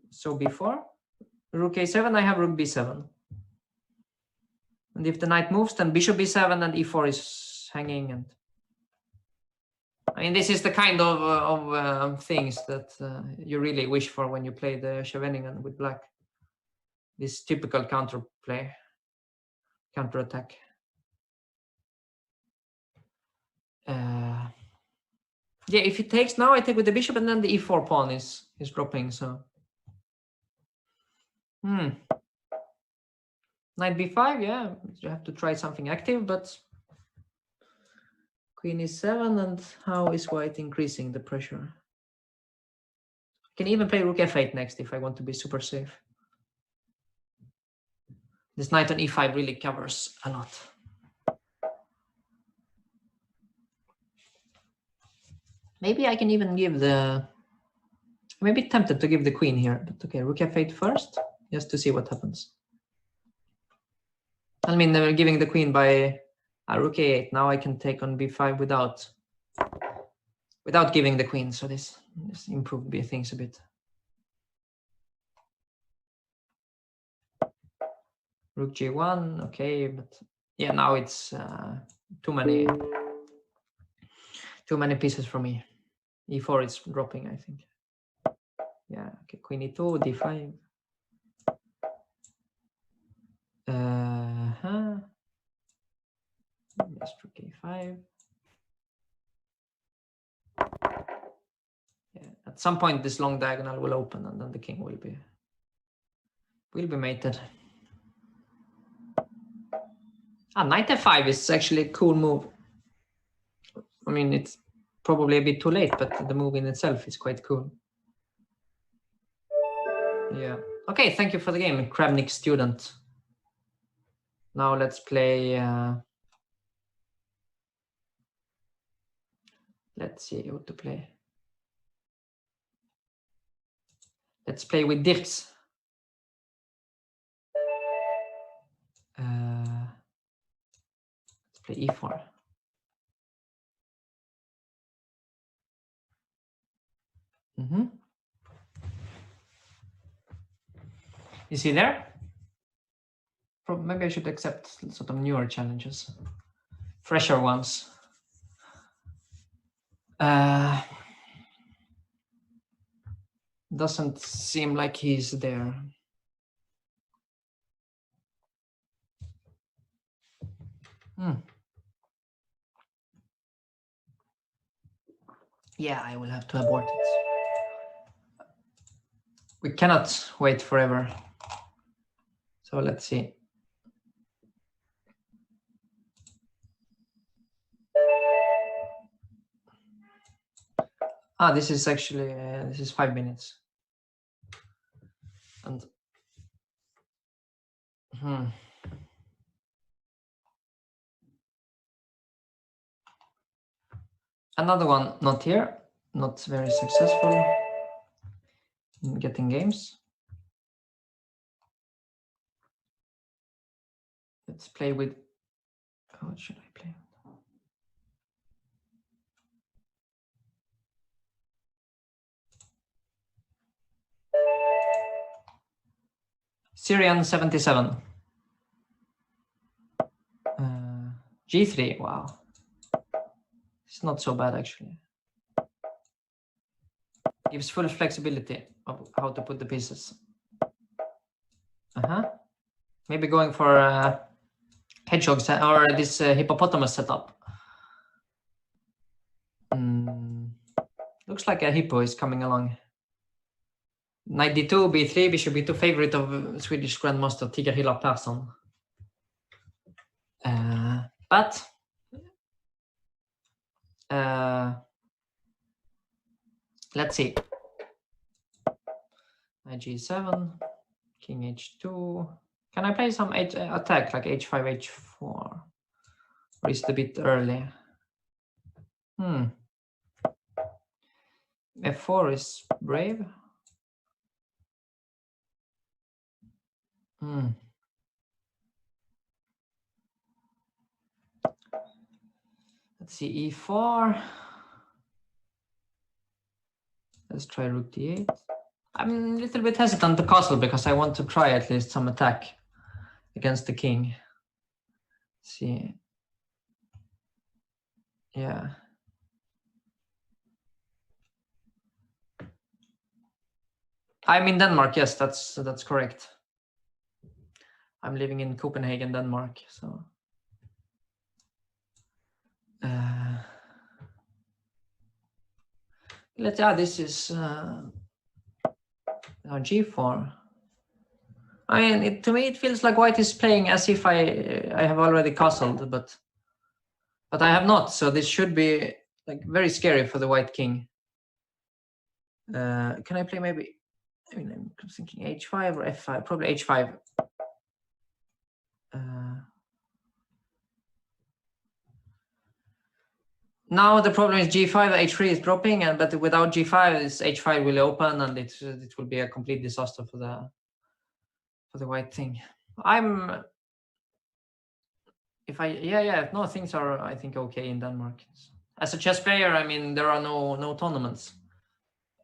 So b4, rook a7, I have rook b7. And if the knight moves, then bishop b7 and e4 is hanging. And I mean, this is the kind of things that you really wish for when you play the Scheveningen with black. This typical counter-play, counter-attack. Yeah, if he takes now, I take with the bishop, and then the e4 pawn is dropping. So, knight b5. Yeah, you have to try something active, but queen e7, and how is white increasing the pressure? I can even play rook f8 next if I want to be super safe. This knight on e5 really covers a lot. Maybe I can even give the... Maybe tempted to give the queen here, but okay, rook f8 first, just to see what happens. I mean, they're giving the queen by rook a8. Now I can take on b5 without giving the queen, so this improved things a bit. Rook g1, okay, but yeah, now it's too many pieces for me. e4 is dropping, I think. Yeah, okay, queen e2, d5. Just rook a5. Yeah, at some point this long diagonal will open, and then the king will be mated. Knight f5 is actually a cool move. I mean, it's probably a bit too late, but the move in itself is quite cool. Yeah. Okay, thank you for the game, Kravnik student. Now let's play... let's see what to play. Let's play with Dirks. Let's play e4. Is he there? Maybe I should accept sort of newer challenges, fresher ones. Doesn't seem like he's there. Yeah, I will have to abort it. We cannot wait forever. So let's see. This is actually, this is 5 minutes. And another one not here, not very successful in getting games. Let's play with, what should I play? Syrian 77. G3, wow. It's not so bad actually. Gives full flexibility of how to put the pieces. Maybe going for hedgehog or this hippopotamus setup. Looks like a hippo is coming along. Knight d2, b3, bishop b2, favorite of Swedish grandmaster Tiger Hilla Persson. But Let's see. Knight g7, king h2. Can I play some attack like h5, h4? Or is it a bit early? f4 is brave. Let's see, e4. Let's try rook d8. I'm a little bit hesitant to castle because I want to try at least some attack against the king. Let's see. Yeah. I'm in Denmark. Yes, that's correct. I'm living in Copenhagen, Denmark. So. Let's add this is g4. I mean, to me it feels like white is playing as if I have already castled, but I have not. So this should be like very scary for the white king. Can I play maybe? I mean, I'm thinking h5 or f5. Probably h5. Now the problem is g5, h3 is dropping, but without g5, this h5 will open, and it will be a complete disaster for the white thing. Things are, I think, okay in Denmark. As a chess player, I mean, there are no tournaments.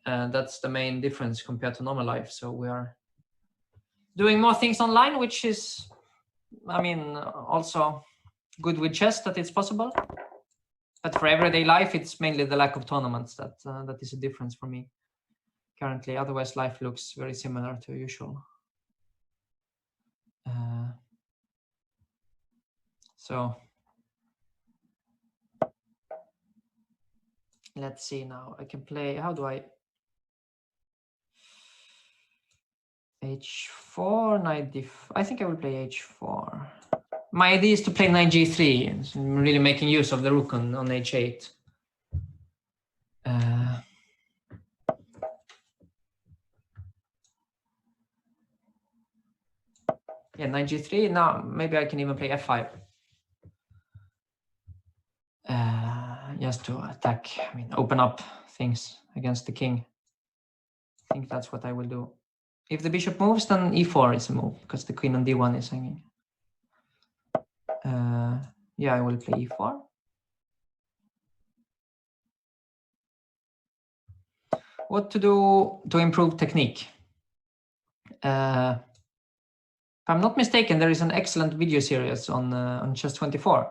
That's the main difference compared to normal life. So we are doing more things online, which is, I mean, also good with chess that it's possible. But for everyday life, it's mainly the lack of tournaments that is a difference for me currently. Otherwise, life looks very similar to usual. So let's see now. I can play. How do I? h4, knight d5. I think I will play h4. My idea is to play knight g3, really making use of the rook on h8. Yeah, knight g3. Now maybe I can even play f5. Just to attack, I mean, open up things against the king. I think that's what I will do. If the bishop moves, then e4 is a move because the queen on d1 is hanging. Yeah, I will play e4. What to do to improve technique? If I'm not mistaken, there is an excellent video series on Chess24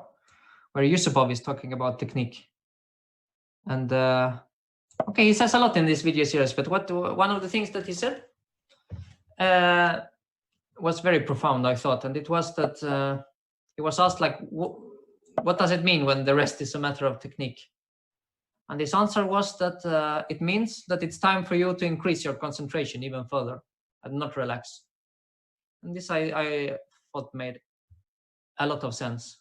where Yusupov is talking about technique. And okay, he says a lot in this video series, but one of the things that he said was very profound, I thought, and it was that he was asked, like, what does it mean when the rest is a matter of technique? And his answer was that it means that it's time for you to increase your concentration even further and not relax. And this I thought made a lot of sense.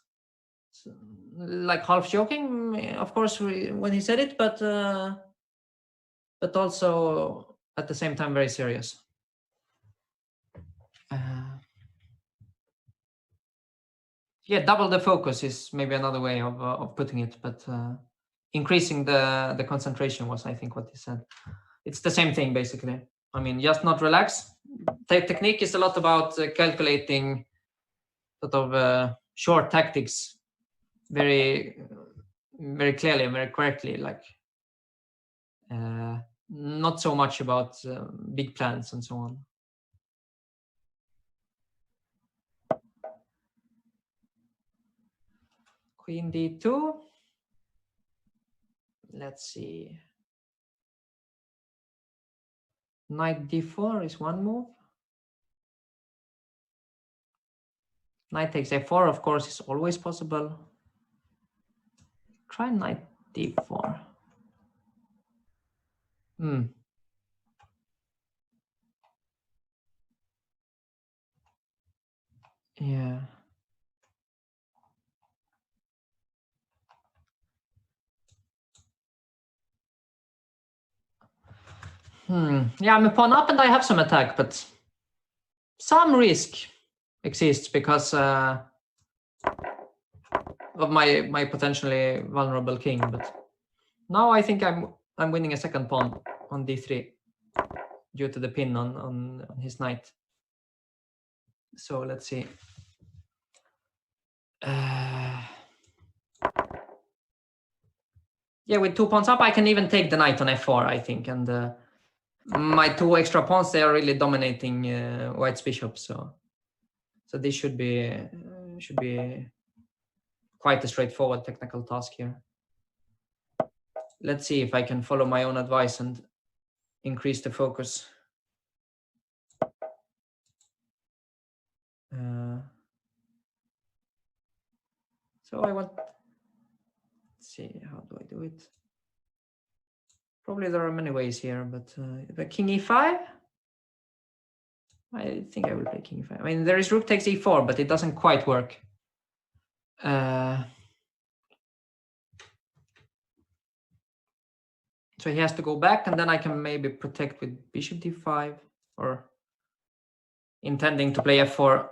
So, like half joking, of course, when he said it, but also at the same time very serious. Yeah, double the focus is maybe another way of putting it, but increasing the concentration was, I think, what he said. It's the same thing, basically. I mean, just not relax. Technique is a lot about calculating sort of short tactics very, very clearly and very correctly, like not so much about big plans and so on. Queen d2. Let's see. Knight d4 is one move. Knight takes a4, of course, is always possible. Try knight d4. Yeah. Yeah, I'm a pawn up and I have some attack, but some risk exists because of my potentially vulnerable king. But now I think I'm winning a second pawn on d3 due to the pin on his knight. So let's see. Yeah, with 2 pawns up, I can even take the knight on f4, I think, and my 2 extra pawns, they are really dominating White's bishop, so this should be quite a straightforward technical task here. Let's see if I can follow my own advice and increase the focus. So I want, let's see, how do I do it? Probably there are many ways here, but the king e5? I think I will play king e5. I mean, there is rook takes e4, but it doesn't quite work. So he has to go back, and then I can maybe protect with bishop d5, or intending to play f4.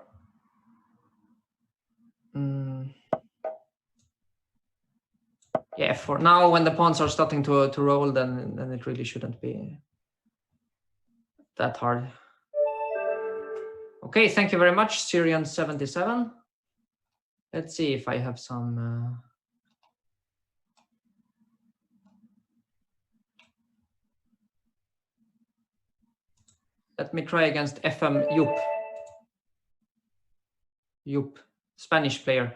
Yeah, f4. Now when the pawns are starting to roll, then it really shouldn't be that hard. Okay, thank you very much, Syrian77. Let's see if I have some... Let me try against FM Yup, Spanish player,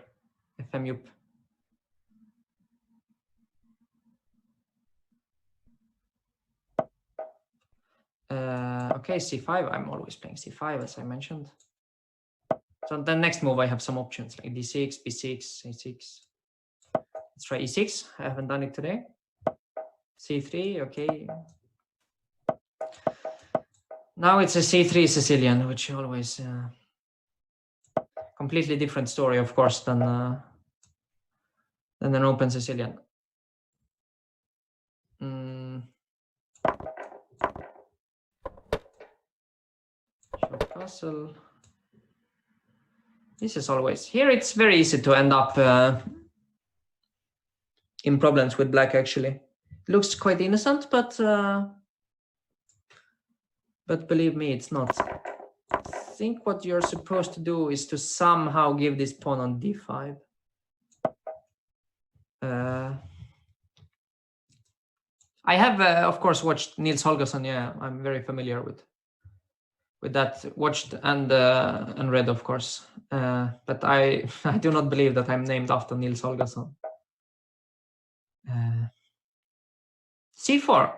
FM Yup. Okay, c5. I'm always playing c5, as I mentioned. So the next move, I have some options like d6, b6, a6. Let's try e6. I haven't done it today. c3, okay. Now it's a c3 Sicilian, which always completely different story, of course, than an open Sicilian. Short castle. This is always here. It's very easy to end up in problems with black. Actually, it looks quite innocent, but believe me, it's not. I think what you're supposed to do is to somehow give this pawn on d5. I have, of course, watched Nils Holgersson. Yeah, I'm very familiar with that. Watched and read, of course. But I do not believe that I'm named after Nils Holgersson. c4.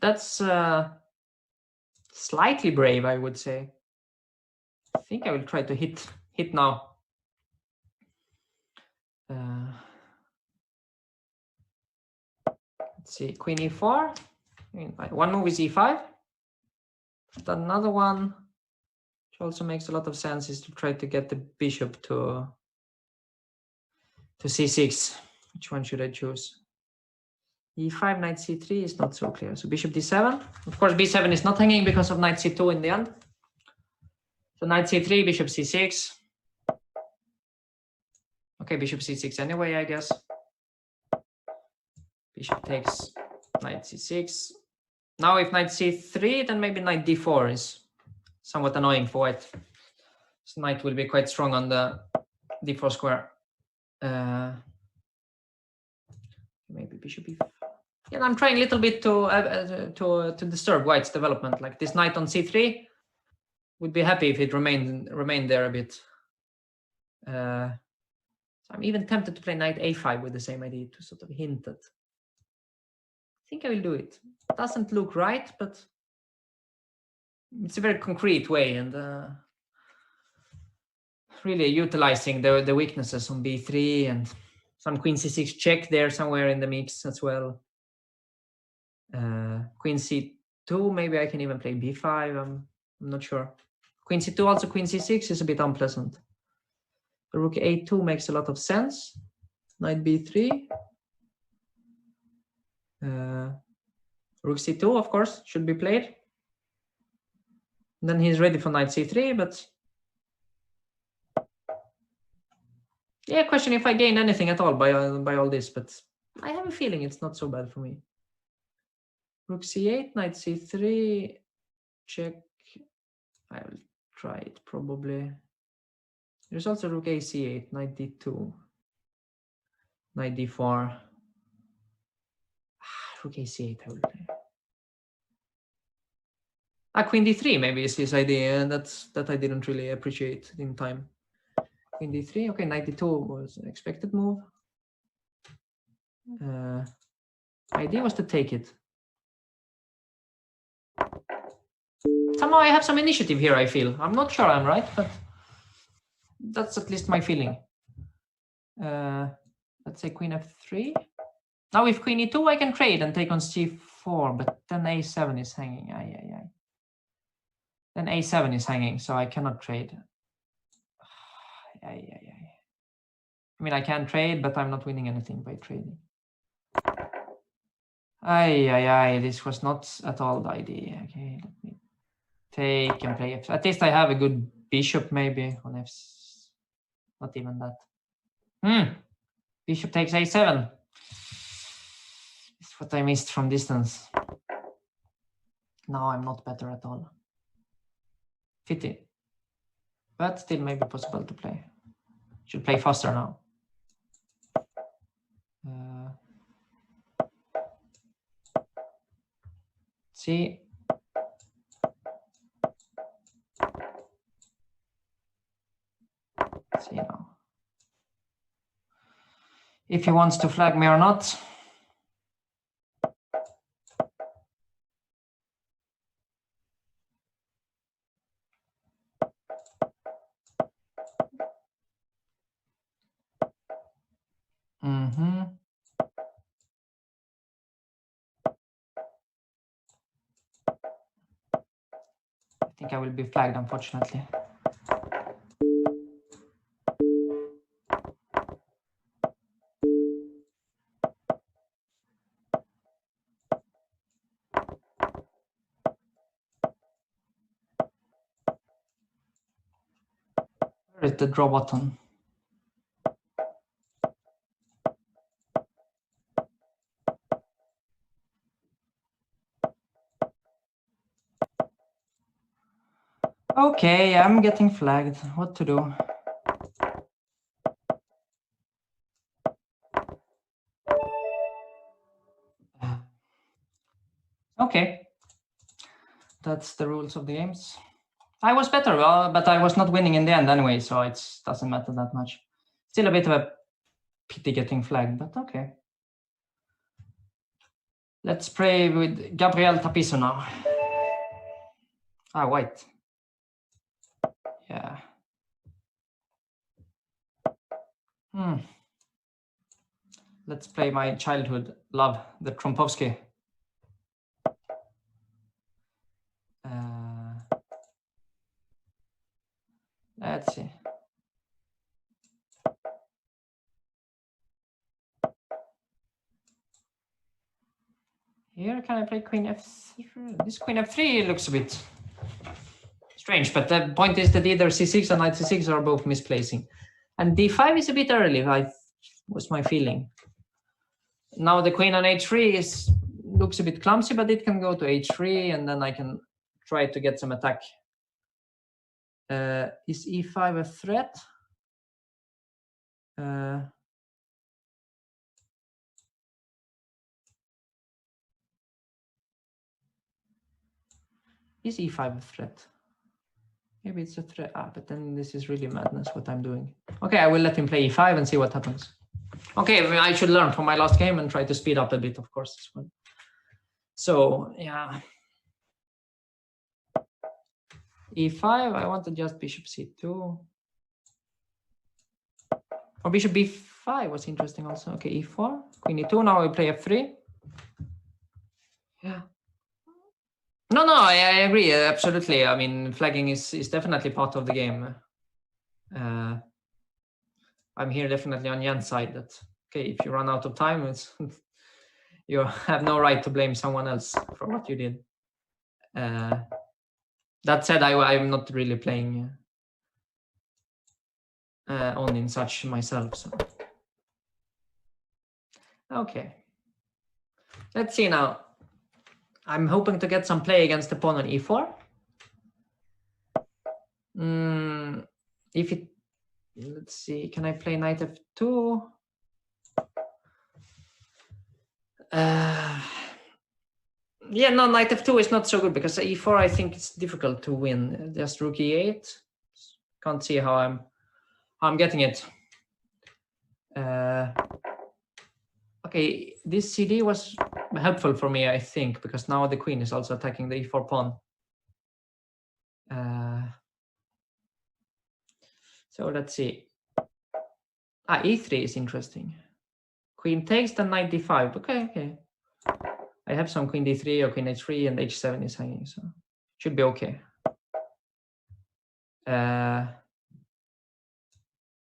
That's slightly brave, I would say. I think I will try to hit now. Let's see, queen e4. I mean, one move is e5. But another one, which also makes a lot of sense, is to try to get the bishop to c6. Which one should I choose? e5, knight c3 is not so clear. So bishop d7. Of course, b7 is not hanging because of knight c2 in the end. So knight c3, bishop c6. Okay, bishop c6 anyway, I guess. Bishop takes knight c6. Now if knight c3, then maybe knight d4 is somewhat annoying for white. So knight will be quite strong on the d4 square. Maybe bishop e5. Yeah, I'm trying a little bit to disturb white's development. Like this knight on c3 would be happy if it remained there a bit. So I'm even tempted to play knight a5 with the same idea to sort of hint at. I think I will do it. Doesn't look right, but it's a very concrete way, and really utilizing the weaknesses on b3 and some queen c6 check there somewhere in the mix as well. Queen c2, maybe I can even play b5. I'm not sure. Queen c2, also queen c6 is a bit unpleasant. The rook a2 makes a lot of sense. Knight b3. Rook c2, of course, should be played. Then he's ready for knight c3, but yeah, question if I gain anything at all by all this, but I have a feeling it's not so bad for me. Rook c8, knight c3, check. I will try it probably. There's also rook a c8, knight d2, knight d4. Rook a c8 I will play. Queen d3 maybe is his idea, and that I didn't really appreciate in time. Queen d3, okay, knight d2 was an expected move. Idea was to take it. Somehow I have some initiative here, I feel. I'm not sure I'm right, but that's at least my feeling. Let's say queen f3. Now with queen e2 I can trade and take on c4, but then a7 is hanging. Then a7 is hanging, so I cannot trade. I mean, I can trade, but I'm not winning anything by trading. This was not at all the idea. Okay, let me take and play f. At least I have a good bishop maybe on f. Not even that. Bishop takes a7. It's what I missed from distance. Now I'm not better at all. 50. But still maybe possible to play. Should play faster now. See. See now. If he wants to flag me or not. I think I will be flagged, unfortunately. Where is the draw button? Okay, I'm getting flagged. What to do? Okay. That's the rules of the games. I was better, but I was not winning in the end anyway, so it doesn't matter that much. Still a bit of a pity getting flagged, but okay. Let's play with Gabriel Tapiso now. White. Yeah. Let's play my childhood love, the Trompovsky. Let's see. Here, can I play queen f3? This queen f3 looks a bit strange, but the point is that either c6 or knight c6 are both misplacing. And d5 is a bit early, was my feeling. Now the queen on h3 looks a bit clumsy, but it can go to h3, and then I can try to get some attack. Is e5 a threat? Is e5 a threat? Maybe it's a threat. But then this is really madness what I'm doing. Okay, I will let him play e5 and see what happens. Okay, I should learn from my last game and try to speed up a bit, of course, as well. So, yeah. e5, I wanted just bishop c2. Or bishop b5 was interesting also. Okay, e4, queen e2, now we play f3. Yeah. No, I agree, absolutely. I mean, flagging is definitely part of the game. I'm here definitely on Jan's side that, okay, if you run out of time, You have no right to blame someone else for what you did. That said, I'm not really playing on in such myself. So. Okay. Let's see now. I'm hoping to get some play against the pawn on e4. If it, let's see, can I play knight f2? Yeah, no, knight f2 is not so good because e4 I think it's difficult to win. Just rook e8. Can't see how I'm getting it. Okay, this CD was helpful for me, I think, because now the queen is also attacking the e4 pawn. So let's see. E3 is interesting. Queen takes, then knight d5. Okay. I have some queen d3 or queen h3 and h7 is hanging, so should be okay.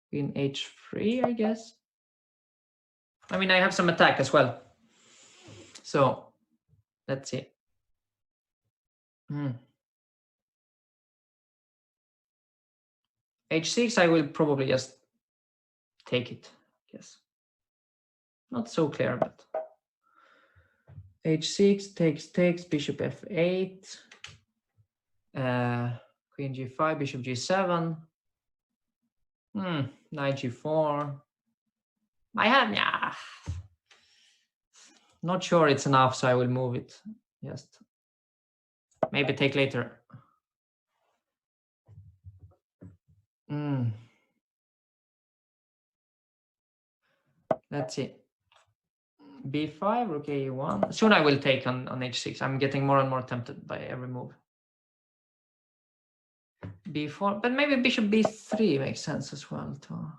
Queen h3, I guess. I mean, I have some attack as well. So let's see. h6, I will probably just take it, I guess. Not so clear, but h6 takes, bishop f8, queen g5, bishop g7, knight g4. I have, not sure it's enough, so I will move it. Just maybe take later. Let's see. b5, rook a1. Soon I will take on h6. I'm getting more and more tempted by every move. b4, but maybe bishop b3 makes sense as well too.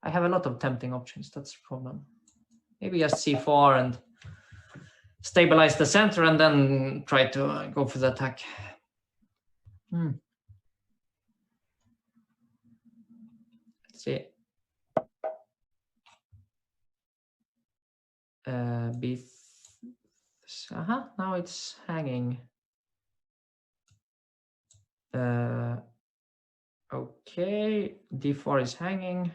I have a lot of tempting options. That's the problem. Maybe just c4 and stabilize the center and then try to go for the attack. Let's see. Now it's hanging. Okay, d4 is hanging.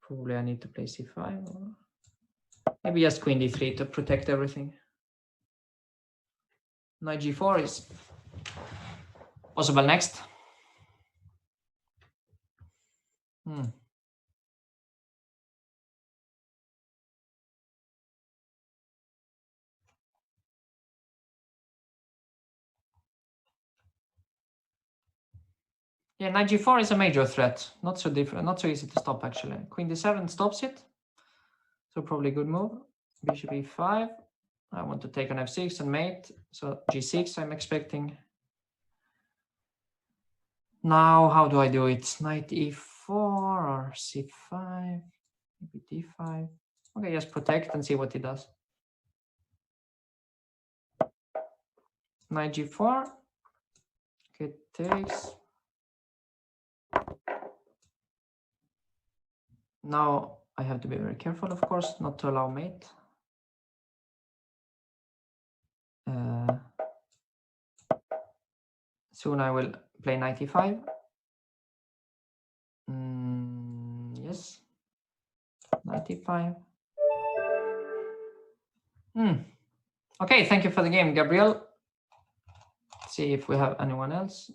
Probably I need to play c5 or maybe just queen d3 to protect everything. Knight g4 is possible next. Yeah, knight g4 is a major threat. Not so different, not so easy to stop actually. Queen d7 stops it. So probably a good move. Bishop e5. I want to take on f6 and mate. So g6 I'm expecting. Now how do I do it? Knight e4 or c5, maybe d5. Okay, just protect and see what he does. Knight g4. Okay, takes. Now I have to be very careful, of course, not to allow mate. Soon I will play knight e5. Yes. Knight e5. Okay, thank you for the game, Gabriel. Let's see if we have anyone else.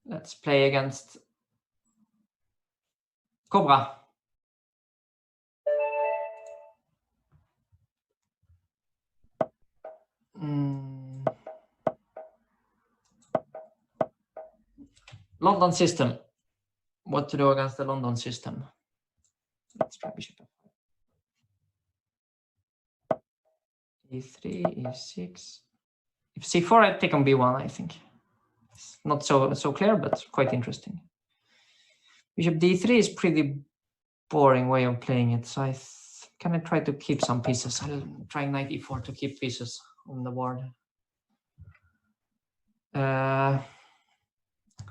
Let's play against Cobra. London system. What to do against the London system? Let's try bishop e3, e6. If c4, I take on b1. I think it's not so clear, but quite interesting. Bishop d3 is pretty boring way of playing it. So can I try to keep some pieces? I'll try knight e4 to keep pieces on the board.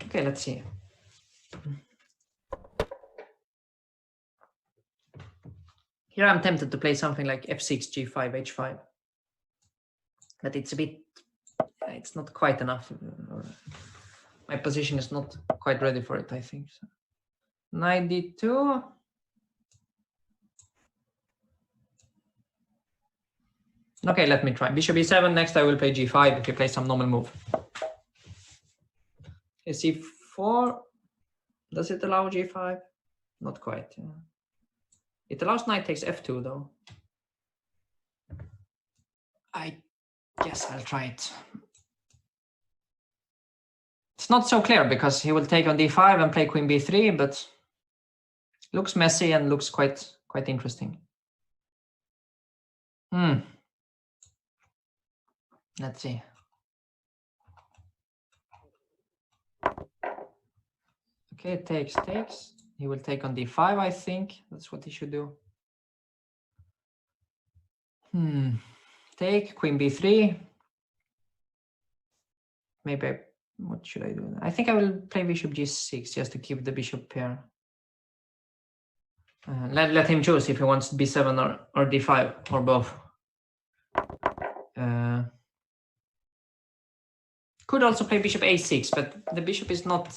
Okay, let's see. Here I'm tempted to play something like f6, g5, h5. But it's a bit, it's not quite enough. My position is not quite ready for it, I think. So. Knight d2. Okay, let me try. Bishop e7. Next I will play g5 if he plays some normal move. c4. Does it allow g5? Not quite. Yeah. It allows knight takes f2 though. I guess I'll try it. It's not so clear because he will take on d5 and play queen b3, but looks messy and looks quite interesting. Let's see. Okay, takes. He will take on d5, I think. That's what he should do. Take, queen b3. Maybe what should I do? I think I will play bishop g6 just to keep the bishop pair. Let him choose if he wants b7 or d5 or both. Could also play bishop a6, but the bishop is not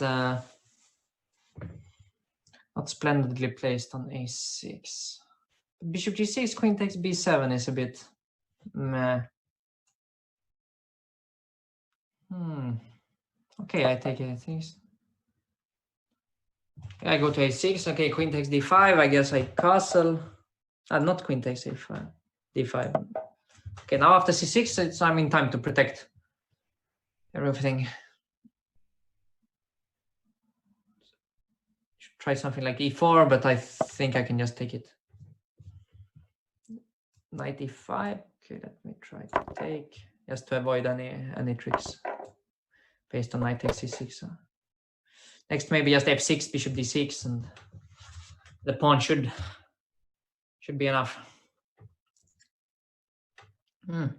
splendidly placed on a6. Bishop g6, queen takes b7 is a bit meh. Okay, I take a6. I go to a6. Okay, queen takes d5. I guess I castle. Not queen takes a5. d5. Okay, now after c6, I'm in time to protect everything. Should try something like e4, but I think I can just take it. Knight e5. Okay, let me try to take, just to avoid any tricks based on knight takes c6. Next, maybe just f6, bishop d6, and the pawn should be enough. What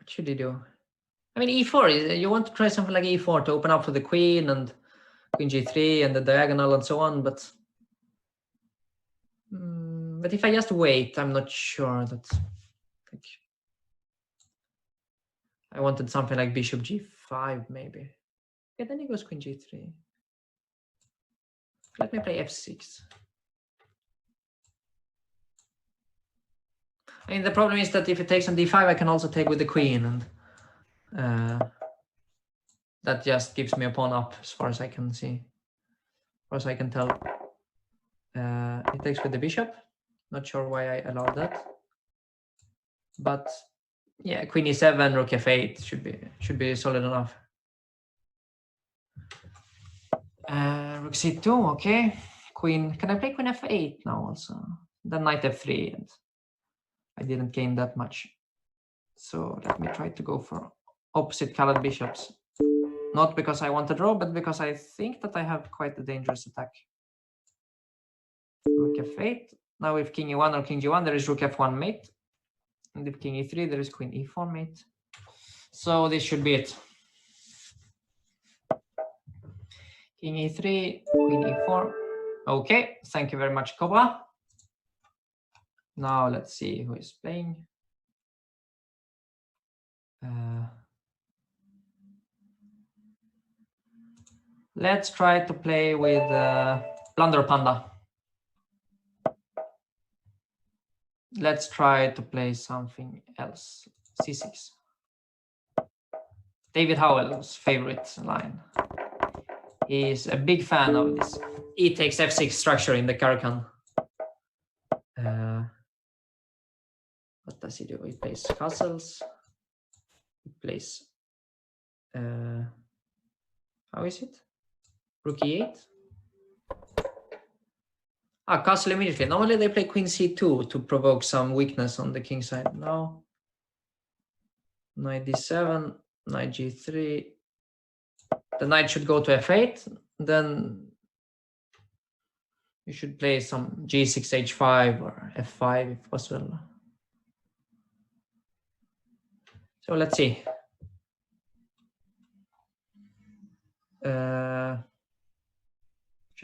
should he do? I mean, e4, you want to try something like e4 to open up for the queen and queen g3 and the diagonal and so on, but if I just wait, I'm not sure that I wanted something like bishop g5 maybe. Yeah, then he goes queen g3. Let me play f6. I mean, the problem is that if it takes on d5, I can also take with the queen, and that just gives me a pawn up as far as I can see, as far as I can tell. It takes with the bishop. Not sure why I allowed that, but yeah, queen e7, rook f8 should be solid enough. Rook c2, okay. Queen. Can I play queen f8 now also? Then knight f3, and I didn't gain that much. So let me try to go for opposite colored bishops. Not because I want to draw, but because I think that I have quite a dangerous attack. Rook f8. Now if king e1 or king g1, there is rook f1 mate. And if king e3, there is queen e4 mate. So this should be it. King e3, queen e4. Okay, thank you very much, Koba. Now let's see who is playing. Let's try to play with Blunder Panda. Let's try to play something else. c6. David Howell's favorite line. He's a big fan of this e takes f6 structure in the Caro-Kann. What does he do? He plays castles. He plays how is it? Rook e8. Castle immediately. Normally they play queen c2 to provoke some weakness on the king side. Now knight d7, knight g3. The knight should go to f8. Then you should play some g6, h5 or f5 if possible. So let's see.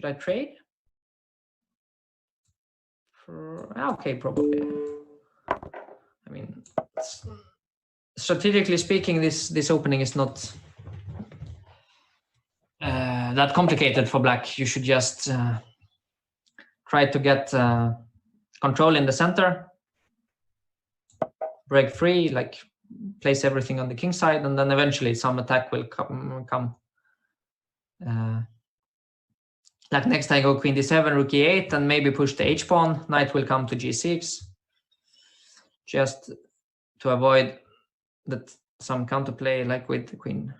Should I trade? Okay, probably. I mean, strategically speaking, this opening is not that complicated for black. You should just try to get control in the center, break free, like place everything on the king side, and then eventually some attack will come. Like next I go queen d7, rook e8, and maybe push the h-pawn. Knight will come to g6, just to avoid that some counterplay like with the queen.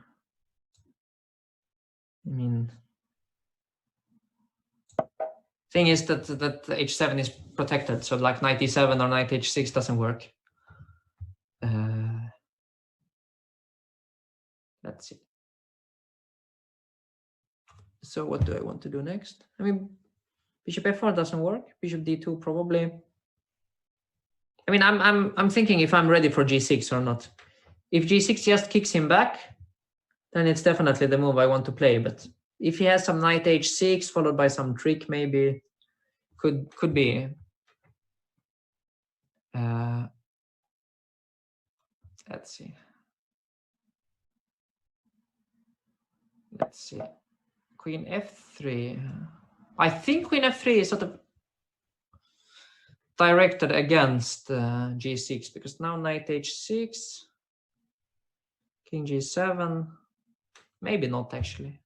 I mean, thing is that h7 is protected, so like knight e7 or knight h6 doesn't work. Let's see. So what do I want to do next? I mean, bishop f4 doesn't work. Bishop d2 probably. I mean, I'm thinking if I'm ready for g6 or not. If g6 just kicks him back, then it's definitely the move I want to play. But if he has some knight h6 followed by some trick, maybe could be. Let's see. Let's see. Queen f3. I think queen f3 is sort of directed against g6 because now knight h6, king g7. Maybe not actually.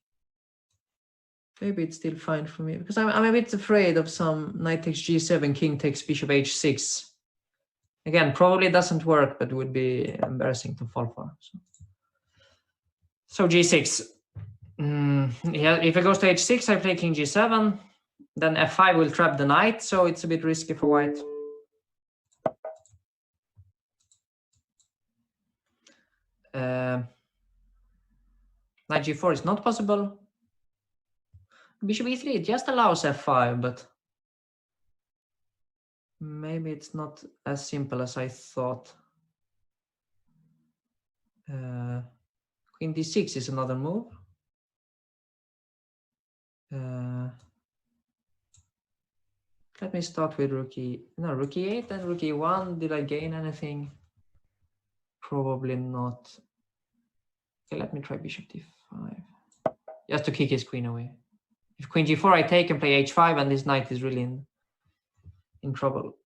Maybe it's still fine for me because I'm a bit afraid of some knight takes g7, king takes bishop h6. Again, probably doesn't work, but would be embarrassing to fall for. So g6. Yeah, if it goes to h6, I play king g7. Then f5 will trap the knight, so it's a bit risky for white. Knight g4 is not possible. Bishop e3 just allows f5, but maybe it's not as simple as I thought. Queen d6 is another move. Let me start with rook e8 and rook e1. Did I gain anything? Probably not. Okay, let me try bishop d5. Just to kick his queen away. If queen g4 I take and play h5, and this knight is really in trouble.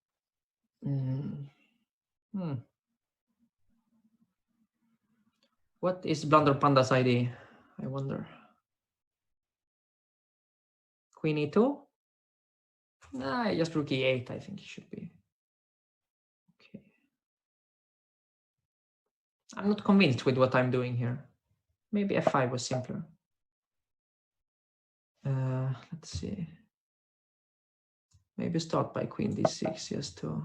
What is Blunder Panda's ID? I wonder. Queen e2? Nah, just rook e8, I think it should be. Okay. I'm not convinced with what I'm doing here. Maybe f5 was simpler. Let's see. Maybe start by queen d6 just to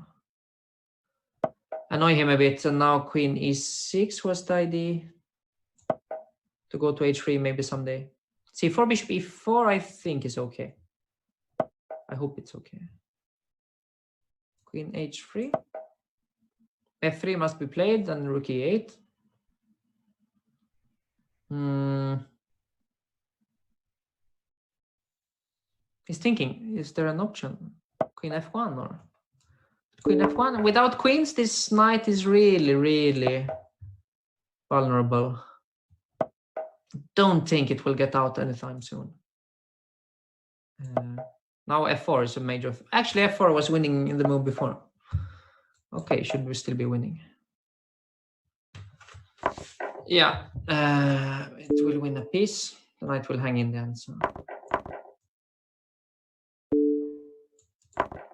annoy him a bit. And now queen e6 was the idea. To go to h3 maybe someday. c4, bishop e4 I think is okay. I hope it's okay. Queen h3. f3 must be played and rook e8. He's thinking, is there an option? Queen f1 or queen f1? Without queens, this knight is really, really vulnerable. Don't think it will get out anytime soon. Now f4 is a major. Actually, f4 was winning in the move before. Okay, should we still be winning? Yeah, it will win a piece. The knight will hang in the end. So.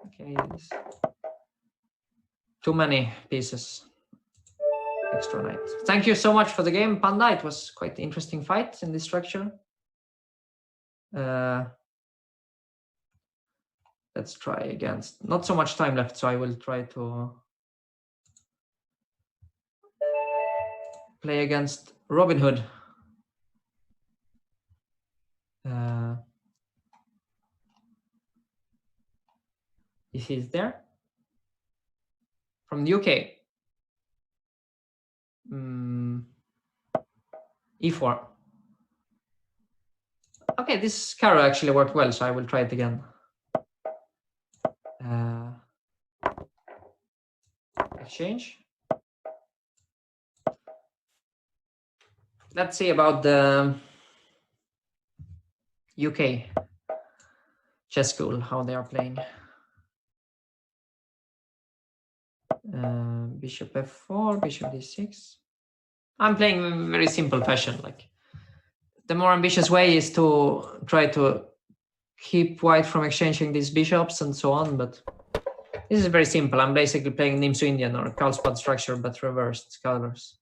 Okay, too many pieces. Extra knight. Thank you so much for the game, Panda. It was quite an interesting fight in this structure. Let's try against. Not so much time left, so I will try to play against Robin Hood. Is he there? From the UK. E4. Okay, this carry actually worked well, so I will try it again. Exchange. Let's see about the UK chess school, how they are playing. Bishop f4, bishop d6. I'm playing in very simple fashion. Like the more ambitious way is to try to keep white from exchanging these bishops and so on, but this is very simple. I'm basically playing Nimzo Indian or Carlsbad structure, but reversed colors.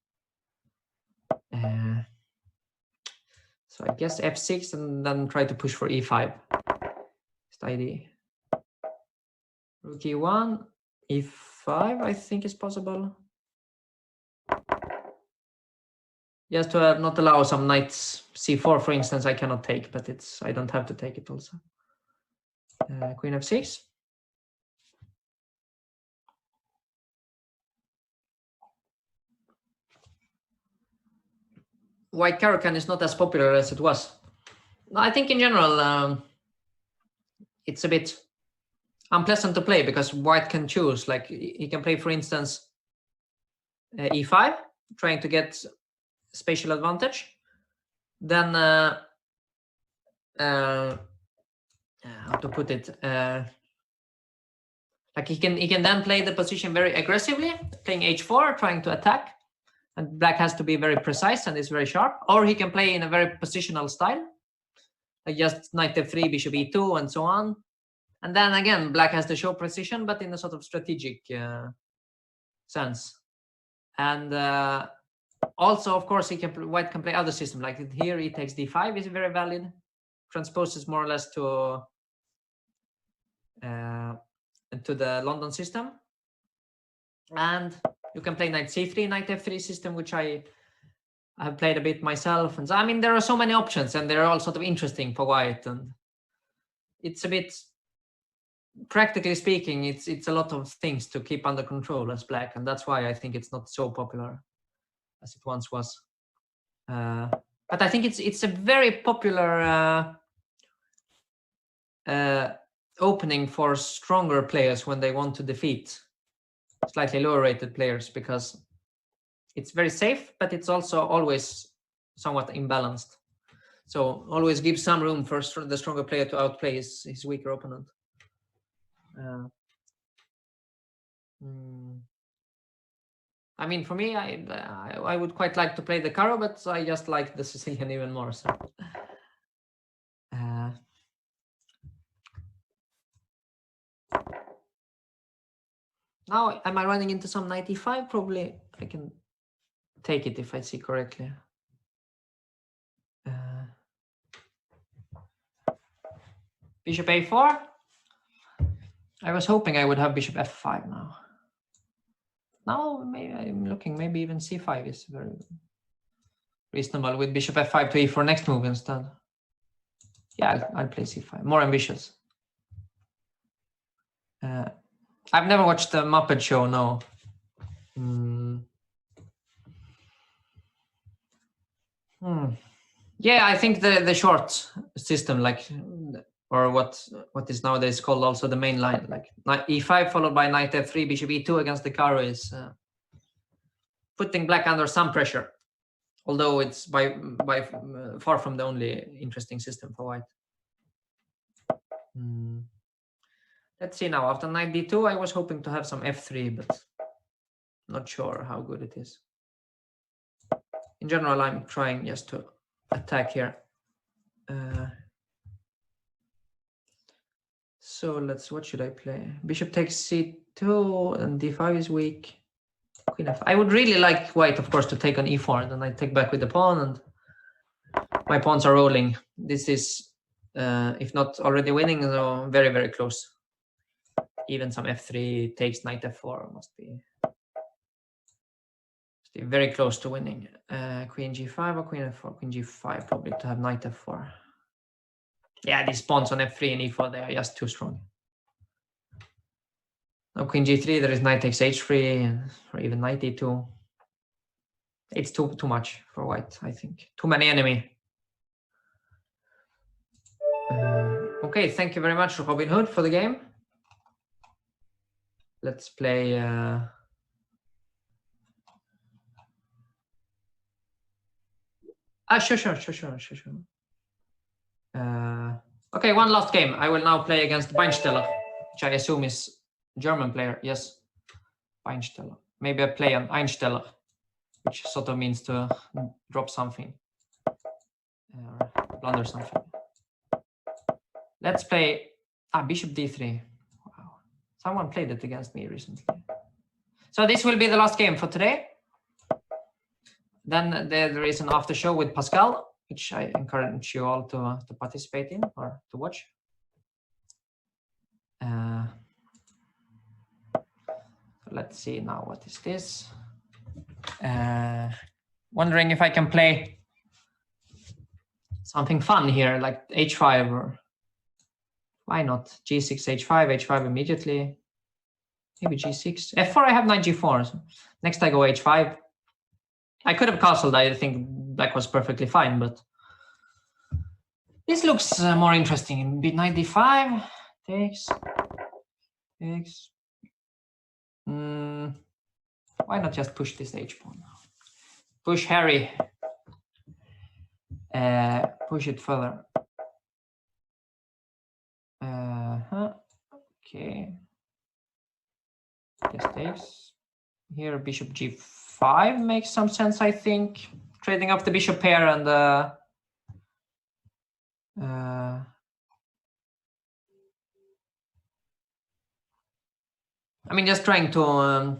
So I guess f6 and then try to push for e5. It's the idea. Rook e1, e5, I think is possible. Just to not allow some knights c4, for instance, I cannot take, but I don't have to take it also. Queen f6. White Caro-Kann is not as popular as it was. I think in general, it's a bit unpleasant to play because white can choose. Like he can play, for instance, e5, trying to get spatial advantage. Then, how to put it? Like he can then play the position very aggressively, playing h4, trying to attack. And black has to be very precise and is very sharp. Or he can play in a very positional style, like just knight f3, bishop e2, and so on. And then again, black has to show precision, but in a sort of strategic sense. And also, of course, white can play other systems. Like here, e takes d5 is very valid. Transposes more or less to the London system. And you can play knight c3, knight f3 system, which I have played a bit myself. And so, I mean, there are so many options, and they're all sort of interesting for white. And it's a bit, practically speaking, it's a lot of things to keep under control as black, and that's why I think it's not so popular as it once was. But I think it's a very popular opening for stronger players when they want to defeat slightly lower rated players, because it's very safe, but it's also always somewhat imbalanced. So always give some room for the stronger player to outplay his weaker opponent. I mean, for me, I would quite like to play the Caro, but I just like the Sicilian even more. So. Now, am I running into some 95? Probably I can take it if I see correctly. Bishop a4. I was hoping I would have bishop f5 now. Now maybe I'm looking, maybe even c5 is very reasonable with bishop f5 to e4 next move instead. Yeah, I'll play c5. More ambitious. I've never watched the Muppet Show, no. Yeah, I think the short system, like, or what is nowadays called also the main line, like knight e5 followed by knight f3, bishop e2 against the Caro is putting black under some pressure, although it's by far from the only interesting system for white. Let's see now. After knight d2, I was hoping to have some f3, but not sure how good it is. In general, I'm trying just to attack here. So what should I play? Bishop takes c2 and d5 is weak. Queen f. I would really like white, of course, to take on e4, and then I take back with the pawn, and my pawns are rolling. This is, if not already winning, so very, very close. Even some f3 takes knight f4 must be very close to winning. Queen g5 or queen f4? Queen g5 probably to have knight f4. Yeah, these pawns on f3 and e4, they are just too strong. Now queen g3, there is knight takes h3, or even knight e2. It's too much for white, I think. Too many enemy. Okay, thank you very much, Robin Hood, for the game. Let's play. Sure. Okay, one last game. I will now play against Weinsteller, which I assume is German player. Yes, Weinsteller. Maybe I play an Einsteller, which sort of means to drop something or blunder something. Let's play Bishop D3. Wow, someone played it against me recently. So this will be the last game for today. Then there is an after show with Pascal, which I encourage you all to participate in or to watch. Let's see now, what is this? Wondering if I can play something fun here, like h5, or why not g6, h5, h5 immediately, maybe g6, f4. I have knight g4. So next I go h5. I could have castled. I think black was perfectly fine, but this looks more interesting. Knight d5 takes. Why not just push this h pawn? Push Harry. Push it further. Okay. Just takes. Here bishop g5 makes some sense, I think. Trading up the bishop pair and I mean, just trying to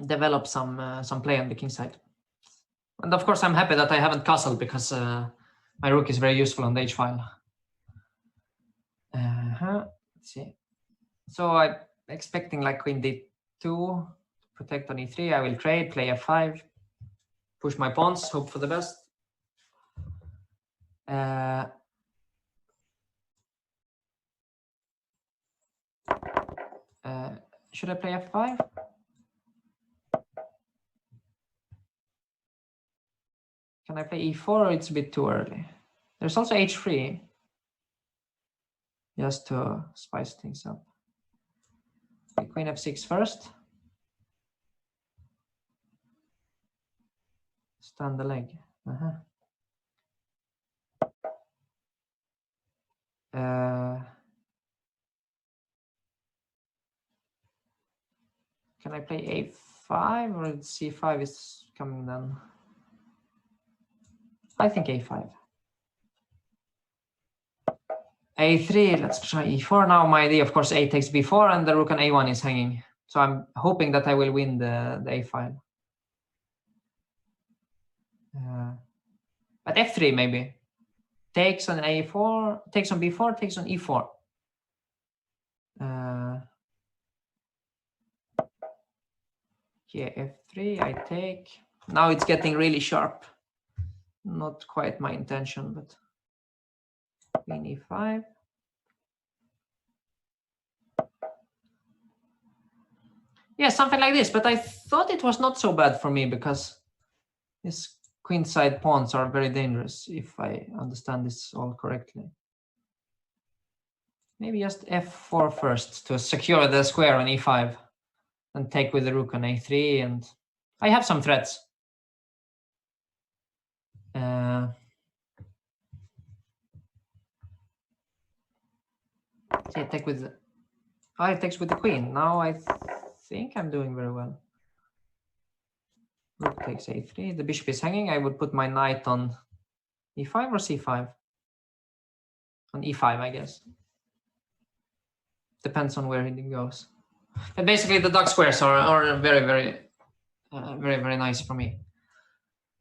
develop some play on the king side. And of course, I'm happy that I haven't castled, because my rook is very useful on the h file. Let's see. So I'm expecting like queen d2, protect on e3. I will trade, play f5, push my pawns, hope for the best. Should I play f5? Can I play e4, or it's a bit too early? There's also h3, just to spice things up. Okay, queen f6 first. Stand the leg. Can I play a5, or c5 is coming then? I think a5. a3, let's try e4. Now my idea, of course, a takes b4, and the rook on a1 is hanging. So I'm hoping that I will win the a file. But f3 maybe. Takes on a4, takes on b4, takes on e4. Yeah, f3, I take. Now it's getting really sharp. Not quite my intention, but queen e5. Yeah, something like this. But I thought it was not so bad for me, because these queenside pawns are very dangerous, if I understand this all correctly. Maybe just f4 first to secure the square on e5, and take with the rook on a3, and I have some threats. See, take with the, I takes with the queen. Now I think I'm doing very well. Rook takes a3. The bishop is hanging. I would put my knight on e5 or c5. On e5, I guess. Depends on where he goes. And basically, the dark squares are very, very nice for me.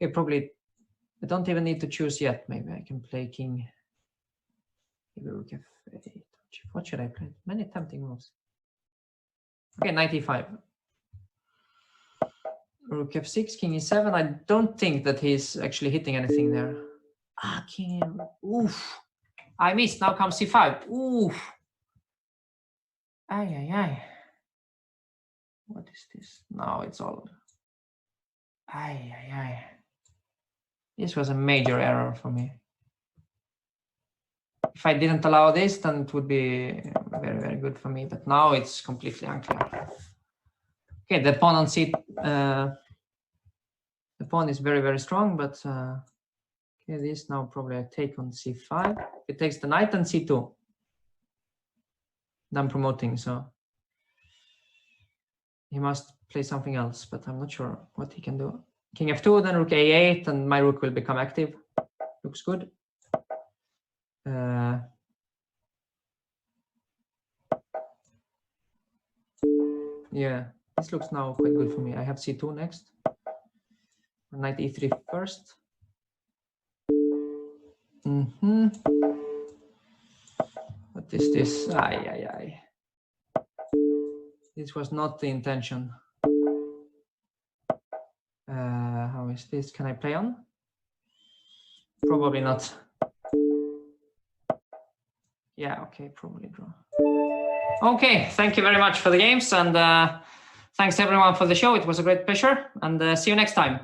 Okay, probably I don't even need to choose yet. Maybe I can play king. Maybe rook f8. What should I play? Many tempting moves. Okay, knight e5. Rook f6, king e7. I don't think that he's actually hitting anything there. King. Oof. I missed. Now comes c5. Oof. Ay. What is this? Now it's all. Ay. This was a major error for me. If I didn't allow this, then it would be very, very good for me. But now it's completely unclear. Okay, the pawn on c. The pawn is very, very strong, but okay, this now probably I take on c5. It takes the knight and c2. I'm promoting, so he must play something else, but I'm not sure what he can do. King f2, then rook a8, and my rook will become active. Looks good. Yeah, this looks now quite good for me. I have c2 next. Knight e3 first. What is this? Ay. This was not the intention. How is this? Can I play on? Probably not. Yeah, okay, probably draw. Okay, thank you very much for the games, and thanks everyone for the show. It was a great pleasure, and see you next time.